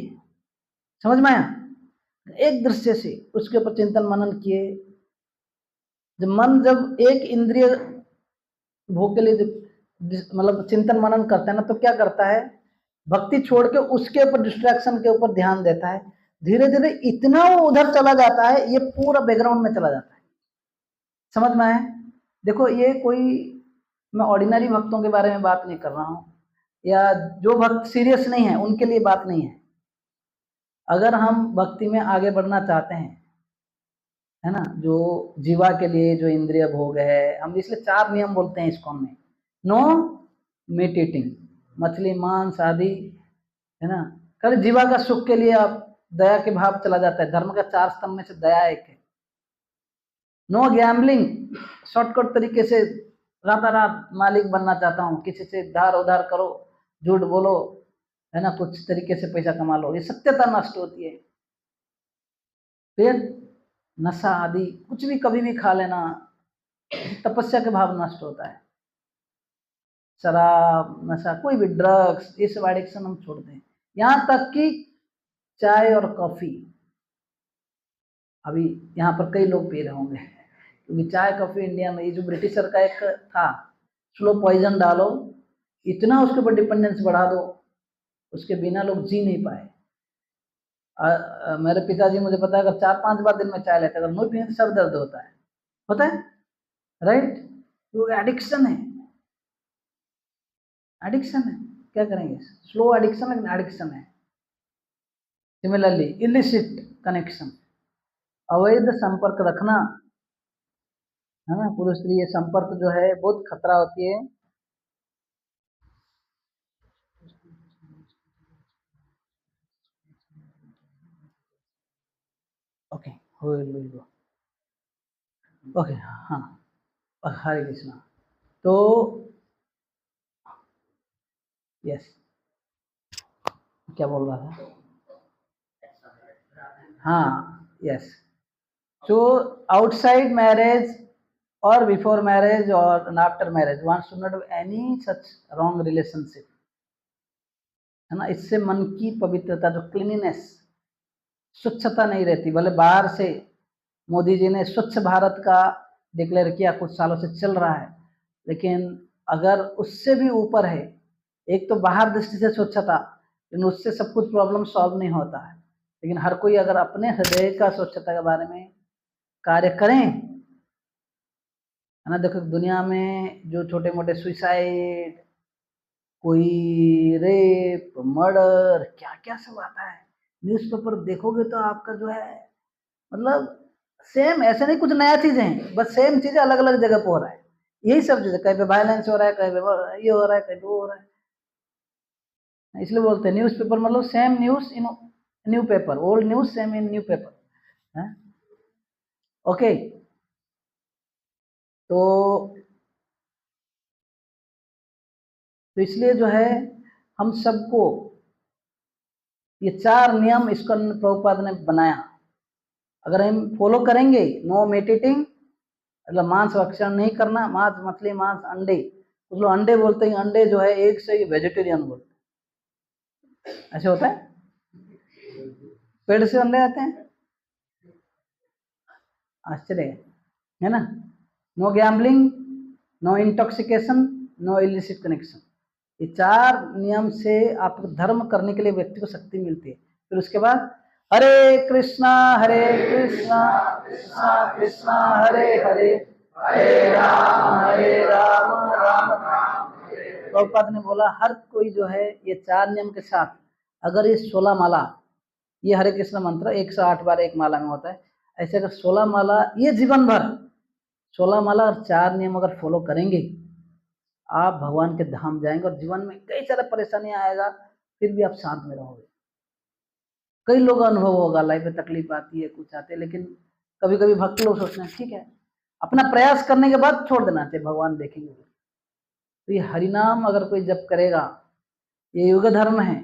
समझ में आया, एक दृश्य से उसके ऊपर चिंतन मनन किए। जब एक इंद्रिय भोग के लिए मतलब चिंतन मनन करता है ना, तो क्या करता है, भक्ति छोड़ के उसके ऊपर डिस्ट्रैक्शन के ऊपर ध्यान देता है। धीरे धीरे इतना वो उधर चला जाता है, ये पूरा बैकग्राउंड में चला जाता है। समझ में आया? देखो ये कोई मैं ऑर्डिनरी भक्तों के बारे में बात नहीं कर रहा हूँ, या जो भक्त सीरियस नहीं है उनके लिए बात नहीं है। अगर हम भक्ति में आगे बढ़ना चाहते हैं, है ना, जो जीवा के लिए जो इंद्रिय भोग है, हम इसलिए 4 नियम बोलते हैं इसको में, नो मीट ईटिंग, मछली मांस आदि, है ना, कल जीवा का सुख के लिए आप दया के भाव चला जाता है। धर्म का 4 स्तंभ में से दया एक है। नो गैम्बलिंग, शॉर्टकट तरीके से रात मालिक बनना चाहता हूँ, किसी से धार उधार करो, झूठ बोलो, है ना, कुछ तरीके से पैसा कमा लो, ये सत्यता नष्ट होती है। फिर नशा आदि कुछ भी कभी भी खा लेना, तपस्या के भाव नष्ट होता है। शराब नशा कोई भी ड्रग्स, ये सब एडिक्शन हम छोड़ दें। यहाँ तक कि चाय और कॉफी, अभी यहाँ पर कई लोग पी रहे होंगे, क्योंकि चाय कॉफी इंडिया में ये जो ब्रिटिशर का एक था, स्लो पॉइजन डालो, इतना उसके ऊपर डिपेंडेंस बढ़ा दो, उसके बिना लोग जी नहीं पाए। मेरे पिताजी मुझे पता है, अगर 4-5 बार दिन में चाय लेते, अगर नहीं पिए तो सर दर्द होता है, राइट? तो एडिक्शन है, एडिक्शन है, क्या करेंगे, स्लो एडिक्शन लेकिन एडिक्शन है। सिमिलरली इलिसिट कनेक्शन, अवैध संपर्क रखना, है ना, पुरुष स्त्री ये संपर्क जो है बहुत खतरा होती है। ओके, ओके, हाँ, हरे कृष्णा। तो यस, क्या बोल रहा था, हाँ yes. So outside marriage or before marriage or after marriage, one should not have any such wrong relationship, है ना। इससे मन की पवित्रता, जो क्लीनिनेस, स्वच्छता नहीं रहती। भले बाहर से मोदी जी ने स्वच्छ भारत का डिक्लेयर किया, कुछ सालों से चल रहा है, लेकिन अगर उससे भी ऊपर है, एक तो बाहर दृष्टि से स्वच्छता, लेकिन उससे सब कुछ प्रॉब्लम सॉल्व नहीं होता है। लेकिन हर कोई अगर अपने हृदय का स्वच्छता के बारे में कार्य करें, है ना। देखो दुनिया में जो छोटे मोटे सुसाइड, कोई रेप, मर्डर, क्या क्या सब आता है, न्यूज़पेपर देखोगे तो आपका जो है, मतलब सेम, ऐसे नहीं कुछ नया चीजें हैं, बस सेम चीजें अलग अलग जगह पे हो रहा है। यही सब चीजें, कहीं पे वायलेंस हो रहा है, कहीं पे ये हो रहा है, कहीं पे वो हो रहा है। इसलिए बोलते हैं न्यूज़पेपर मतलब same news in new paper, old news same in new paper, okay. तो तो इसलिए जो है हम सबको ये 4 नियम इसको प्रभुपाद ने बनाया, अगर हम फॉलो करेंगे, नो मीट ईटिंग मतलब मांस भक्षण नहीं करना, मांस मछली मांस अंडे, कुछ लोग अंडे बोलते हैं, अंडे जो है एक से वेजिटेरियन बोलते हैं, ऐसे होता है, पेड़ से अंडे आते हैं, आश्चर्य है ना। No gambling, no intoxication, no illicit connection, ये 4 नियम से आपको धर्म करने के लिए व्यक्ति को शक्ति मिलती है। फिर उसके बाद हरे कृष्णा कृष्णा कृष्णा हरे हरे, हरे राम राम राम। प्रभुपाद ने बोला हर कोई जो है ये 4 नियम के साथ अगर ये 16 माला, ये हरे कृष्ण मंत्र 108 बार एक माला में होता है, ऐसे अगर 16 माला ये जीवन भर 16 माला और 4 नियम अगर फॉलो करेंगे, आप भगवान के धाम जाएंगे और जीवन में कई सारे परेशानियां आएगा, फिर भी आप शांत में रहोगे। कई लोग अनुभव होगा, लाइफ में तकलीफ आती है, कुछ आते हैं, लेकिन कभी कभी भक्त लोग सोचते हैं ठीक है, अपना प्रयास करने के बाद छोड़ देना चाहिए, भगवान देखेंगे। तो ये हरिनाम अगर कोई जप करेगा, ये युग धर्म है,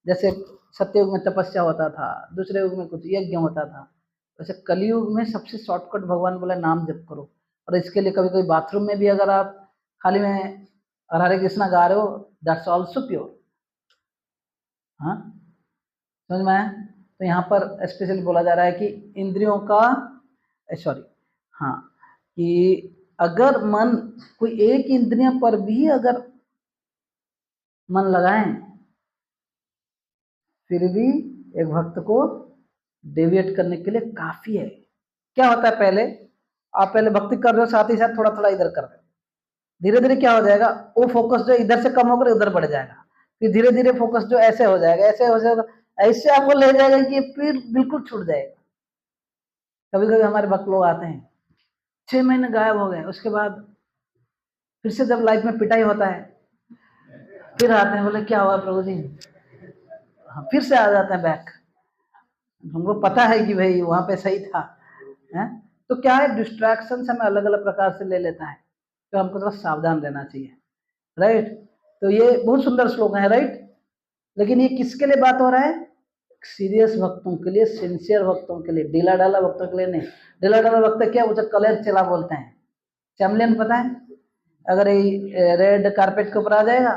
जैसे सत्ययुग में तपस्या होता था, दूसरे युग में कुछ यज्ञ होता था, वैसे कलयुग में सबसे शॉर्टकट भगवान बोला नाम जप करो। और इसके लिए कभी कभी बाथरूम में भी अगर आप खाली में हरे कृष्णा गा रहे हो, दैट्स ऑल्सो प्योर। हाँ समझ में आया। तो यहाँ पर स्पेशली बोला जा रहा है कि इंद्रियों का सॉरी हाँ, कि अगर मन कोई एक इंद्रियों पर भी अगर मन लगाएं, फिर भी एक भक्त को डेविएट करने के लिए काफी है। क्या होता है, पहले आप पहले भक्ति कर रहे हो, साथ ही साथ थोड़ा थोड़ा इधर कर रहे हो, धीरे धीरे क्या हो जाएगा, वो फोकस जो इधर से कम होकर उधर बढ़ जाएगा, फिर धीरे धीरे फोकस जो ऐसे हो जाएगा, ऐसे हो जाएगा, ऐसे आपको ले जाएगा कि फिर बिल्कुल छूट जाएगा। कभी कभी हमारे भक्त लोग आते हैं 6 महीने गायब हो गए, उसके बाद फिर से जब लाइफ में पिटाई होता है फिर आते हैं, बोले क्या हुआ प्रभु जी, हाँ फिर से आ जाते हैं बैक। हमको पता है कि भाई वहां पे सही था, है? तो क्या है, डिस्ट्रैक्शन हमें अलग अलग प्रकार से ले लेता है, तो हमको थोड़ा सावधान रहना चाहिए, राइट। तो ये बहुत सुंदर श्लोक है, राइट। लेकिन ये किसके लिए बात हो रहा है, सीरियस भक्तों के लिए, सिंसियर भक्तों के लिए, ढीला ढाला भक्तों के लिए नहीं। ढीला ढाला भक्त क्या, उसे कलर चला बोलते हैं, चैमलियन पता है, अगर ये रेड कारपेट के ऊपर आ जाएगा,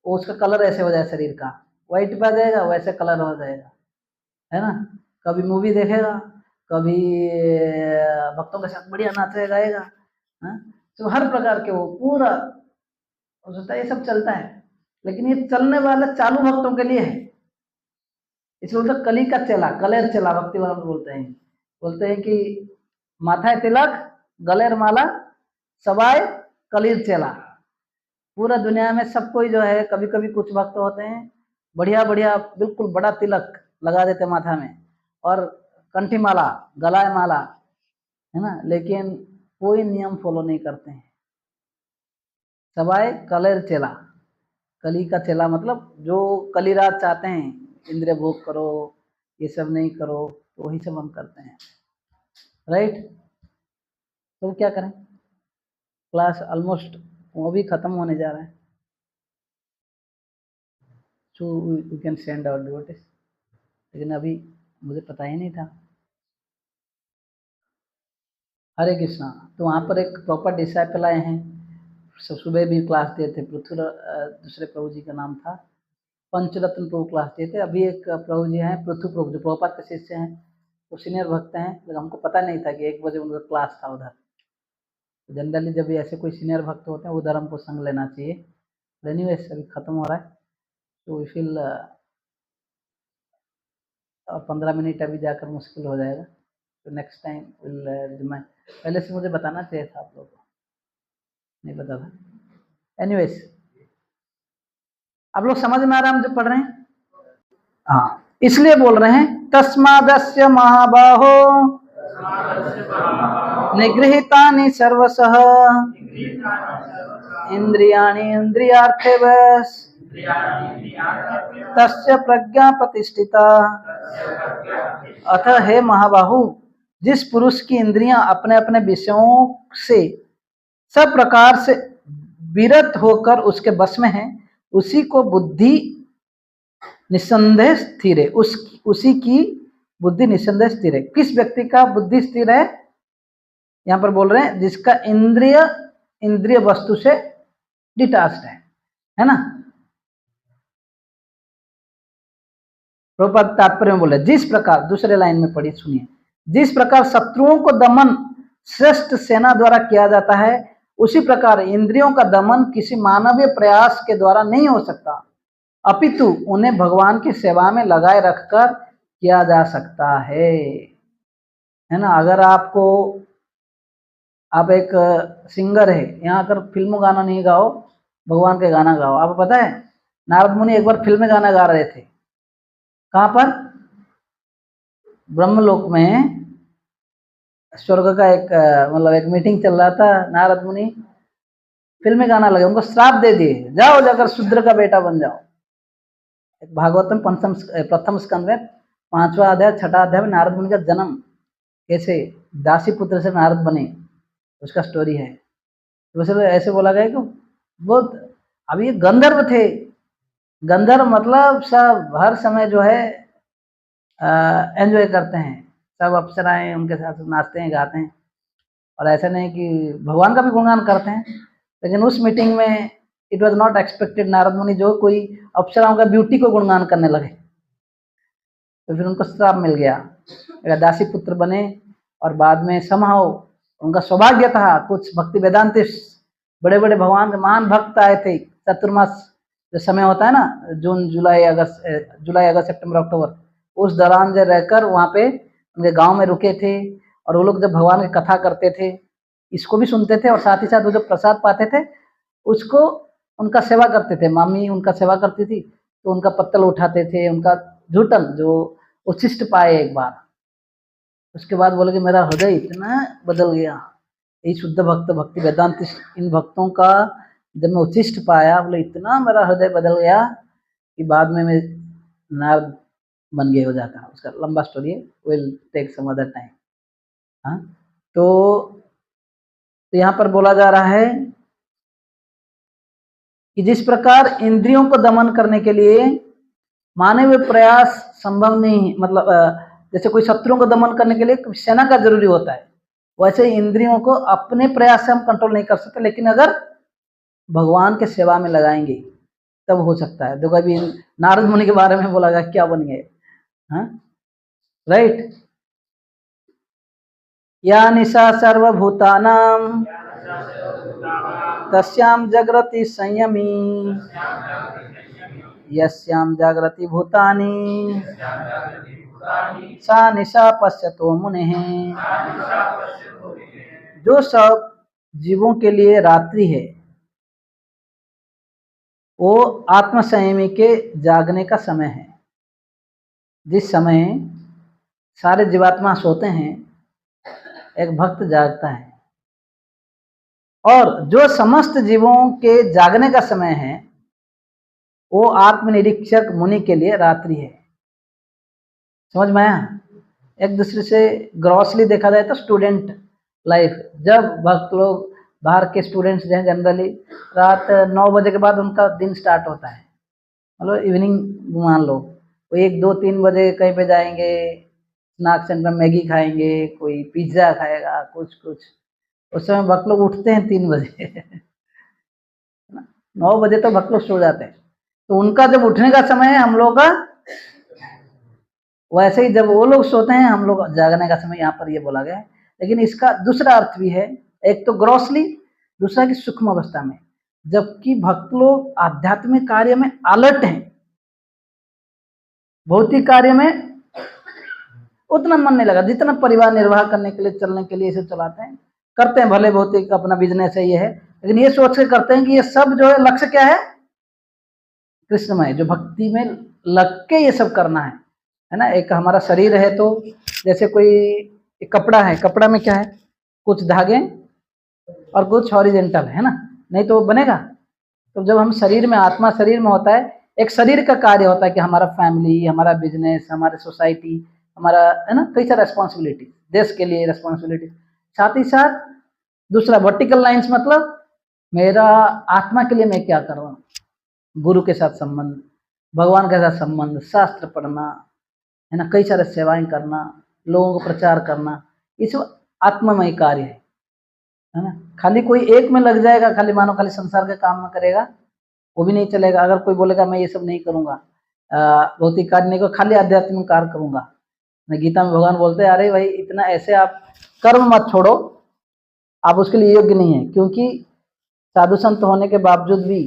उसका कलर ऐसे हो जाए, शरीर का व्हाइट पे आ जाएगा, वैसे कलर हो जाएगा, है ना। कभी मूवी देखेगा, कभी भक्तों के साथ बढ़िया नाचेगा गाएगा, तो हर प्रकार के वो पूरा हो सकता है, ये सब चलता है। लेकिन ये चलने वाला चालू भक्तों के लिए है, इसलिए बोलते कली का चेला, कलेर चेला भक्ति वाला बोलते हैं कि माथा तिलक गलेर माला सवाय कलीर चेला। पूरा दुनिया में सब कोई जो है, कभी कभी कुछ भक्त होते हैं बढ़िया बढ़िया बिल्कुल बड़ा तिलक लगा देते माथा में और कंठी माला गलाय माला, है ना, लेकिन कोई नियम फॉलो नहीं करते हैं। सवाय कलेर चेला, कली का चेला मतलब जो कलीराज चाहते हैं, इंद्रिय भोग करो, ये सब नहीं करो, तो वही सब हम करते हैं, राइट। तो क्या करें, क्लास ऑलमोस्ट वो भी खत्म होने जा रहा है, so we can send our devotees. लेकिन अभी मुझे पता ही नहीं था। हरे कृष्णा। तो वहाँ पर एक प्रॉपर डिसाइपल आए हैं, सुबह भी क्लास दिए थे, दूसरे प्रभु जी का नाम था पंचरत्न प्रभु, क्लास दिए थे। अभी एक प्रभु जी हैं पृथु प्रभु, जो प्रभुपाद के शिष्य हैं, वो सीनियर भक्त हैं, लेकिन हमको पता नहीं था कि 1 बजे उनका क्लास था उधर। जनरली जब भी ऐसे कोई सीनियर भक्त होते हैं उधर हमको संग लेना चाहिए। एनीवेज अभी खत्म हो रहा है, तो वी फील 15 मिनट अभी जाकर मुश्किल हो जाएगा, तो नेक्स्ट टाइम विल रिमाइंड। पहले से मुझे बताना चाहिए था, आप लोगों को नहीं पता था। एनीवेज आप लोग समझ में आ रहा है हम जो पढ़ रहे हैं, हाँ इसलिए बोल रहे हैं तस्मादस्य महाबाहो निगृहीतानि सर्वशः इंद्रियाणि इंद्रियार्थेवश तस्य प्रज्ञा प्रतिष्ठिता। अतः हे महाबाहु, जिस पुरुष की इंद्रियां अपने अपने विषयों से सब प्रकार से विरत होकर उसके बस में हैं, उसी को बुद्धि निस्संदेह स्थिर है। उसी की बुद्धि निस्संदेह स्थिर है। किस व्यक्ति का बुद्धि स्थिर है? यहाँ पर बोल रहे हैं जिसका इंद्रिय वस्तु से डिटैच्ड है ना। प्रभुपाद तात्पर्य में बोले जिस प्रकार, दूसरे लाइन में पढ़ी सुनिए, जिस प्रकार शत्रुओं को दमन श्रेष्ठ सेना द्वारा किया जाता है, उसी प्रकार इंद्रियों का दमन किसी मानवीय प्रयास के द्वारा नहीं हो सकता, अपितु उन्हें भगवान की सेवा में लगाए रखकर किया जा सकता है ना। अगर आपको, आप एक सिंगर है, यहाँ अगर फिल्म गाना नहीं गाओ, भगवान के गाना गाओ। आपको पता है नारद मुनि एक बार फिल्म गाना गा रहे थे। कहाँ पर? ब्रह्मलोक में स्वर्ग का एक मतलब एक मीटिंग चल रहा था। नारद मुनि फिल्म गाना लगे, उनको श्राप दे दिए, जाओ जाकर शूद्र का बेटा बन जाओ। एक भागवतम प्रथम स्कंद में 5वां अध्याय 6ठा अध्याय में नारद मुनि का जन्म कैसे दासी पुत्र से नारद बने उसका स्टोरी है। तो ऐसे बोला गया कि बहुत, अभी ये गंधर्व थे। गंधर्व मतलब सब हर समय जो है एंजॉय करते हैं, सब अप्सराएं उनके साथ नाचते हैं, गाते हैं, और ऐसा नहीं कि भगवान का भी गुणगान करते हैं। लेकिन उस मीटिंग में it was not expected, Narad मुनि जो कोई अप्सराओं का ब्यूटी को गुणगान करने लगे, तो फिर उनको श्राप मिल गया, दासी पुत्र बने। और बाद में समहाउ उनका सौभाग्य था, कुछ भक्ति वेदांति बड़े बड़े भगवान के महान भक्त आए थे। चतुर्मास जो समय होता है ना, जून जुलाई अगस्त सितंबर अक्टूबर, उस दौरान जो रहकर वहाँ पे उनके गांव में रुके थे। और वो लोग जब भगवान की कथा करते थे, इसको भी सुनते थे, और साथ ही साथ वो जो प्रसाद पाते थे उसको उनका सेवा करते थे। मामी उनका सेवा करती थी, तो उनका पत्तल उठाते थे, उनका झूठन जो उच्छिष्ट पाए एक बार। उसके बाद बोले कि मेरा हृदय इतना बदल गया, यही शुद्ध भक्त भक्ति वेदांत इन भक्तों का जब मैं उच्छिष्ट पाया, बोले इतना मेरा हृदय बदल गया कि बाद में मैं नारद बन गए हो जाता। उसका लंबा स्टोरी है, will take some other time. हाँ, तो यहाँ पर बोला जा रहा है कि जिस प्रकार इंद्रियों को दमन करने के लिए मानवीय प्रयास संभव नहीं, मतलब जैसे कोई शत्रुओं को दमन करने के लिए सेना का जरूरी होता है, वैसे इंद्रियों को अपने प्रयास से हम कंट्रोल नहीं कर सकते, लेकिन अगर भगवान के सेवा में लगाएंगे तब हो सकता है। देखो अभी नारद मुनि के बारे में बोला गया, क्या बन गए, हाँ, राइट। या निशा सर्वभूतानां तस्याम जागृति संयमी यस्याम जागृति भूतानि सा निशा पश्यतो मुनेः। जो सब जीवों के लिए रात्रि है, वो आत्म संयमी के जागने का समय है। जिस समय सारे जीवात्मा सोते हैं, एक भक्त जागता है। और जो समस्त जीवों के जागने का समय है, वो आत्मनिरीक्षक मुनि के लिए रात्रि है। समझ में आया? एक दूसरे से ग्रॉसली देखा जाए तो स्टूडेंट लाइफ, जब भक्त लोग, बाहर के स्टूडेंट्स जो हैं जनरली रात 9 बजे के बाद उनका दिन स्टार्ट होता है, मतलब इवनिंग मान लो, वो 1, 2, 3 बजे कहीं पे जाएंगे, स्नैक सेंटर मैगी खाएंगे, कोई पिज्ज़ा खाएगा, कुछ उस समय भक्त लोग उठते हैं 3 बजे 9 बजे तो भक्त लोग सो जाते हैं। तो उनका जब उठने का समय है, हम लोग का वैसे ही जब वो लोग सोते हैं, हम लोग जागने का समय, यहाँ पर ये बोला गया है। लेकिन इसका दूसरा अर्थ भी है, एक तो ग्रॉसली, दूसरा की सूक्ष्म अवस्था में, जबकि भक्त लोग आध्यात्मिक कार्य में अलर्ट हैं, भौतिक कार्य में उतना मन नहीं लगा, जितना परिवार निर्वाह करने के लिए, चलने के लिए इसे चलाते हैं, करते हैं, भले भौतिक अपना बिजनेस है ये है, लेकिन ये सोच के करते हैं कि ये सब जो है लक्ष्य क्या है, कृष्णमय, जो भक्ति में लग के ये सब करना है ना। एक हमारा शरीर है, तो जैसे कोई एक कपड़ा है, कपड़ा में क्या है, कुछ धागे और कुछ हॉरिजेंटल है ना, नहीं तो बनेगा। तो जब हम शरीर में, आत्मा शरीर में होता है, एक शरीर का कार्य होता है कि हमारा फैमिली, हमारा बिजनेस, हमारे सोसाइटी, हमारा है ना, कई सारा रेस्पॉन्सिबिलिटी, देश के लिए रेस्पॉन्सिबिलिटी, साथ ही साथ दूसरा वर्टिकल लाइंस, मतलब मेरा आत्मा के लिए मैं क्या कर रहा हूँ, गुरु के साथ संबंध, भगवान के साथ संबंध, शास्त्र पढ़ना, है ना, कई सारे सेवाएं करना, लोगों को प्रचार करना, ये सब आत्ममय कार्य है ना। खाली कोई एक में लग जाएगा, खाली मानो खाली संसार के काम में करेगा, वो भी नहीं चलेगा। अगर कोई बोलेगा मैं ये सब नहीं करूंगा, भौतिक कार्य नहीं, खाली आध्यात्मिक कार्य करूंगा, गीता में भगवान बोलते हैं अरे भाई इतना ऐसे आप कर्म मत छोड़ो, आप उसके लिए योग्य नहीं है, क्योंकि साधु संत होने के बावजूद भी,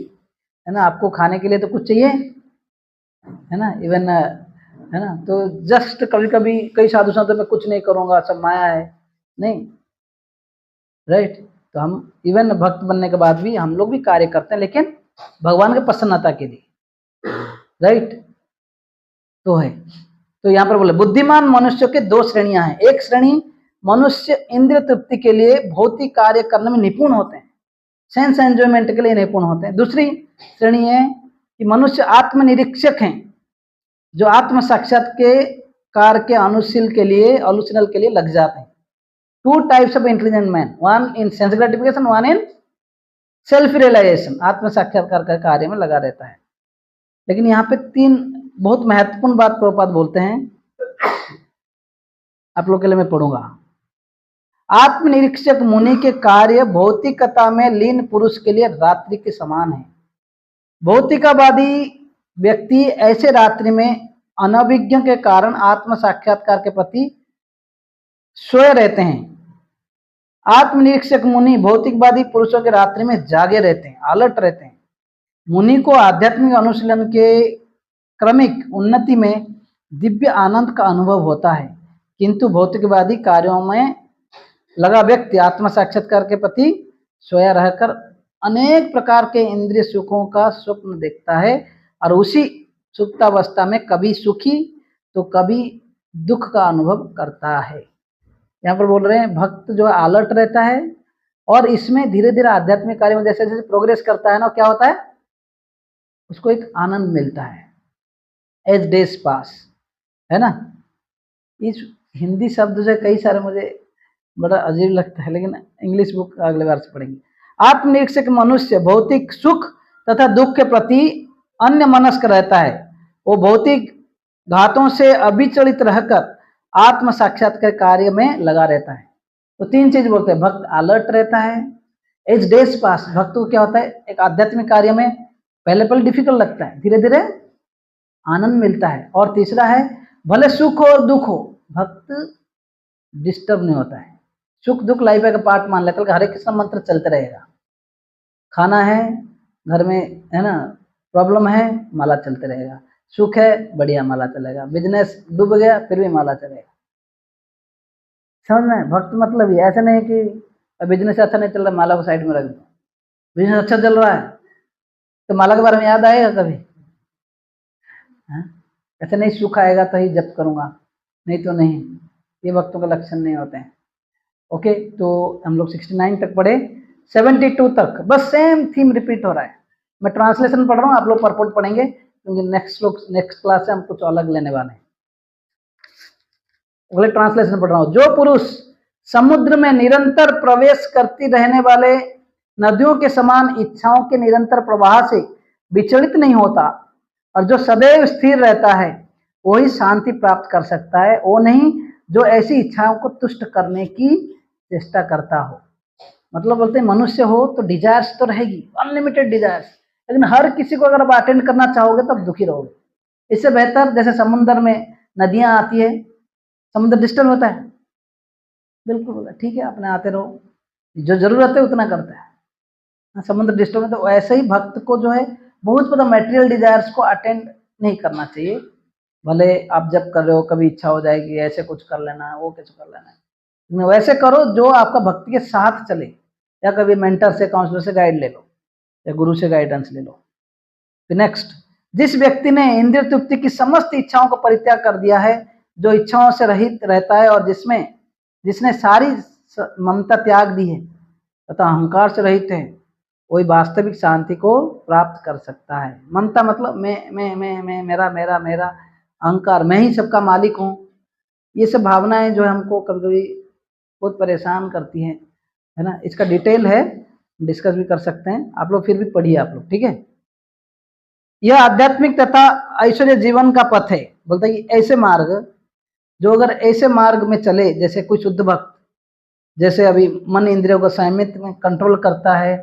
है ना, आपको खाने के लिए तो कुछ चाहिए, है ना, इवन, है ना, तो जस्ट कभी कभी कई साधु संतों में कुछ नहीं करूंगा, सब माया है, नहीं, राइट। तो हम इवन भक्त बनने के बाद भी हम लोग भी कार्य करते हैं, लेकिन भगवान की प्रसन्नता के लिए, राइट। तो है, तो यहाँ पर बोले बुद्धिमान मनुष्य के दो श्रेणियां हैं। एक श्रेणी मनुष्य इंद्रिय तृप्ति के लिए भौतिक कार्य करने में निपुण होते हैं, सेंस एंजॉयमेंट के लिए निपुण होते हैं। दूसरी श्रेणी है कि मनुष्य आत्मनिरीक्षक हैं, जो आत्म साक्षात्कार के अनुशील के लिए लग जाते हैं। Two types of intelligent man, one in sense gratification, one in self realisation, आत्म साक्षात्कार का कार्य में लगा रहता है। लेकिन यहाँ पे तीन बहुत महत्वपूर्ण बात प्रभुपाद बोलते हैं, आप लोग के लिए मैं पढ़ूंगा। आत्मनिरीक्षक मुनि के कार्य भौतिकता में लीन पुरुष के लिए रात्रि के समान है। भौतिकवादी व्यक्ति ऐसे रात्रि में अनभिज्ञ के कारण आत्म साक्षात्कार के प्रति सोए रहते हैं। आत्मनिरीक्षक मुनि भौतिकवादी पुरुषों के रात्रि में जागे रहते हैं, अलर्ट रहते हैं। मुनि को आध्यात्मिक अनुशीलन के क्रमिक उन्नति में दिव्य आनंद का अनुभव होता है, किंतु भौतिकवादी कार्यों में लगा व्यक्ति आत्म साक्षात्कार के प्रति सोया रहकर अनेक प्रकार के इंद्रिय सुखों का स्वप्न देखता है और उसी सुप्तावस्था में कभी सुखी तो कभी दुख का अनुभव करता है। यहाँ पर बोल रहे हैं भक्त जो अलर्ट रहता है और इसमें धीरे धीरे आध्यात्मिक कार्य में जैसे जैसे प्रोग्रेस करता है ना, क्या होता है, उसको एक आनंद मिलता है एज डेज पास, है ना। इस हिंदी शब्द जो कई सारे मुझे बड़ा अजीब लगता है, लेकिन इंग्लिश बुक अगले बार से पढ़ेंगे। आत्मनिरीक्षक मनुष्य भौतिक सुख तथा दुख के प्रति अन्य मनस्क रहता है, वो भौतिक घातों से अविचलित रहकर आत्म साक्षात्कार कार्य में लगा रहता है। तो तीन चीज बोलते हैं, भक्त अलर्ट रहता है, एज डेज पास, भक्त को क्या होता है, एक आध्यात्मिक कार्य में पहले पहले डिफिकल्ट लगता है, धीरे धीरे आनंद मिलता है, और तीसरा है भले सुख हो और दुख हो, भक्त डिस्टर्ब नहीं होता है। सुख दुख लाइफ का पार्ट मान लेता है, हरे कृष्ण मंत्र चलते रहेगा, खाना है घर में, है ना, प्रॉब्लम है, माला चलते रहेगा, सुख है बढ़िया माला चलेगा, बिजनेस डूब गया फिर भी माला चलेगा। समझ में, भक्त मतलब ये ऐसा नहीं कि बिजनेस अच्छा नहीं चल रहा माला को साइड में रख दो, बिजनेस अच्छा चल रहा है तो माला के बारे में याद आएगा कभी, ऐसे नहीं, सुख आएगा तो ही जप करूंगा, नहीं तो नहीं, ये भक्तों का लक्षण नहीं होते हैं। ओके, तो हम लोग 69 तक पढ़े, 72 तक बस सेम थीम रिपीट हो रहा है। मैं ट्रांसलेशन पढ़ रहा हूँ, आप लोग परपोर्ट पढ़ेंगे, क्योंकि नेक्स्ट क्लास से हम कुछ अलग लेने वाले हैं। अगले ट्रांसलेशन पढ़ रहा हूँ। जो पुरुष समुद्र में निरंतर प्रवेश करती रहने वाले नदियों के समान इच्छाओं के निरंतर प्रवाह से विचलित नहीं होता और जो सदैव स्थिर रहता है, वही शांति प्राप्त कर सकता है, वो नहीं जो ऐसी इच्छाओं को तुष्ट करने की चेष्टा करता हो। मतलब बोलते हैं मनुष्य हो तो डिजायर्स तो रहेगी, अनलिमिटेड डिजायर्स, लेकिन हर किसी को अगर आप अटेंड करना चाहोगे तो आप दुखी रहोगे। इससे बेहतर जैसे समुद्र में नदियां आती है, समुद्र डिस्टर्ब होता है, बिल्कुल बोला ठीक है, अपने आते रहो, जो जरूरत है उतना करता है, समुद्र डिस्टर्ब होता है। वैसे ही भक्त को जो है बहुत ज़्यादा मटेरियल डिजायर्स को अटेंड नहीं करना चाहिए। भले आप जब कर रहे हो कभी इच्छा हो जाएगी ऐसे कुछ कर लेना है, वो कैसे कर लेना है, वैसे करो जो आपका भक्ति के साथ चले, या कभी मेंटर से काउंसलर से गाइड ले लो या गुरु से गाइडेंस ले लो। फिर नेक्स्ट, जिस व्यक्ति ने इंद्रिय तृप्ति की समस्त इच्छाओं को परित्याग कर दिया है, जो इच्छाओं से रहित रहता है और जिसने सारी ममता त्याग दी है तथा अहंकार से रहित है, वही वास्तविक शांति को प्राप्त कर सकता है। ममता मतलब मैं मेरा मेरा मेरा, अहंकार मैं ही सबका मालिक हूँ, ये सब भावनाएं जो हमको कभी कभी बहुत परेशान करती हैं, है ना। इसका डिटेल है, डिस्कस भी कर सकते हैं आप लोग, फिर भी पढ़िए आप लोग, ठीक है। यह आध्यात्मिक तथा ऐश्वर्य जीवन का पथ है। बोलता है कि ऐसे मार्ग, जो अगर ऐसे मार्ग में चले, जैसे कोई शुद्ध भक्त, जैसे अभी मन इंद्रियों को संयमित में कंट्रोल करता है,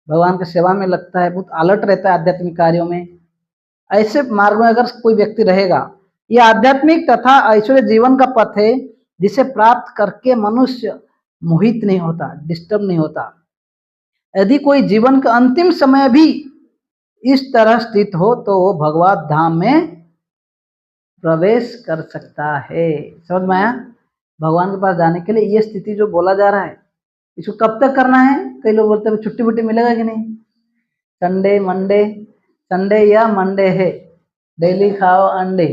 भगवान की सेवा में लगता है, बहुत अलर्ट रहता है आध्यात्मिक कार्यों में, ऐसे मार्ग में अगर कोई व्यक्ति रहेगा, यह आध्यात्मिक तथा ऐश्वर्य जीवन का पथ है, जिसे प्राप्त करके मनुष्य मोहित नहीं होता, डिस्टर्ब नहीं होता। यदि कोई जीवन का अंतिम समय भी इस तरह स्थित हो तो वो भगवत धाम में प्रवेश कर सकता है। समझ में आया? भगवान के पास जाने के लिए ये स्थिति जो बोला जा रहा है, इसको कब तक करना है? कई लोग बोलते हैं छुट्टी वुट्टी मिलेगा कि नहीं, संडे मंडे, संडे या मंडे है, डेली खाओ अंडे,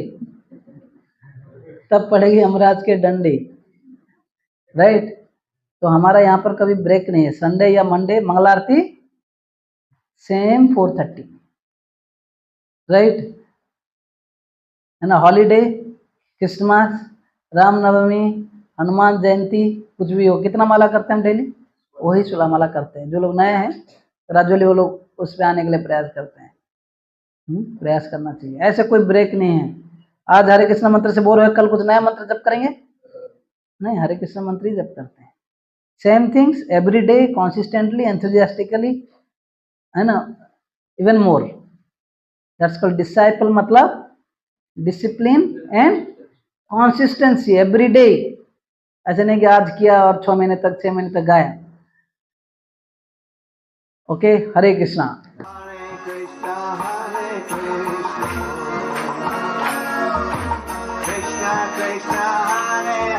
तब पड़ेगी यमराज के डंडे, राइट? तो हमारा यहाँ पर कभी ब्रेक नहीं है, संडे या मंडे, मंगल आरती सेम 4:30, राइट? है ना? हॉलीडे, क्रिसमस, रामनवमी, हनुमान जयंती, कुछ भी हो, कितना माला करते हैं हम डेली? वही 16 माला करते हैं। जो लोग नए हैं ग्रेजुअली वो लोग उस पर आने के लिए प्रयास करते हैं। प्रयास करना चाहिए, ऐसे कोई ब्रेक नहीं है। आज हरे कृष्ण मंत्र से बोल रहे हो, कल कुछ नया मंत्र जप करेंगे? नहीं, हरे कृष्ण मंत्र ही जप करते हैं। Same things every day, consistently, enthusiastically, है ना? Even more, that's called disciple, मतलब discipline and consistency every day. ऐसे नहीं कि आज किया और 6 महीने तक, 6 महीने तक गाया। ओके, हरे कृष्णा। Krishna Krishna Hare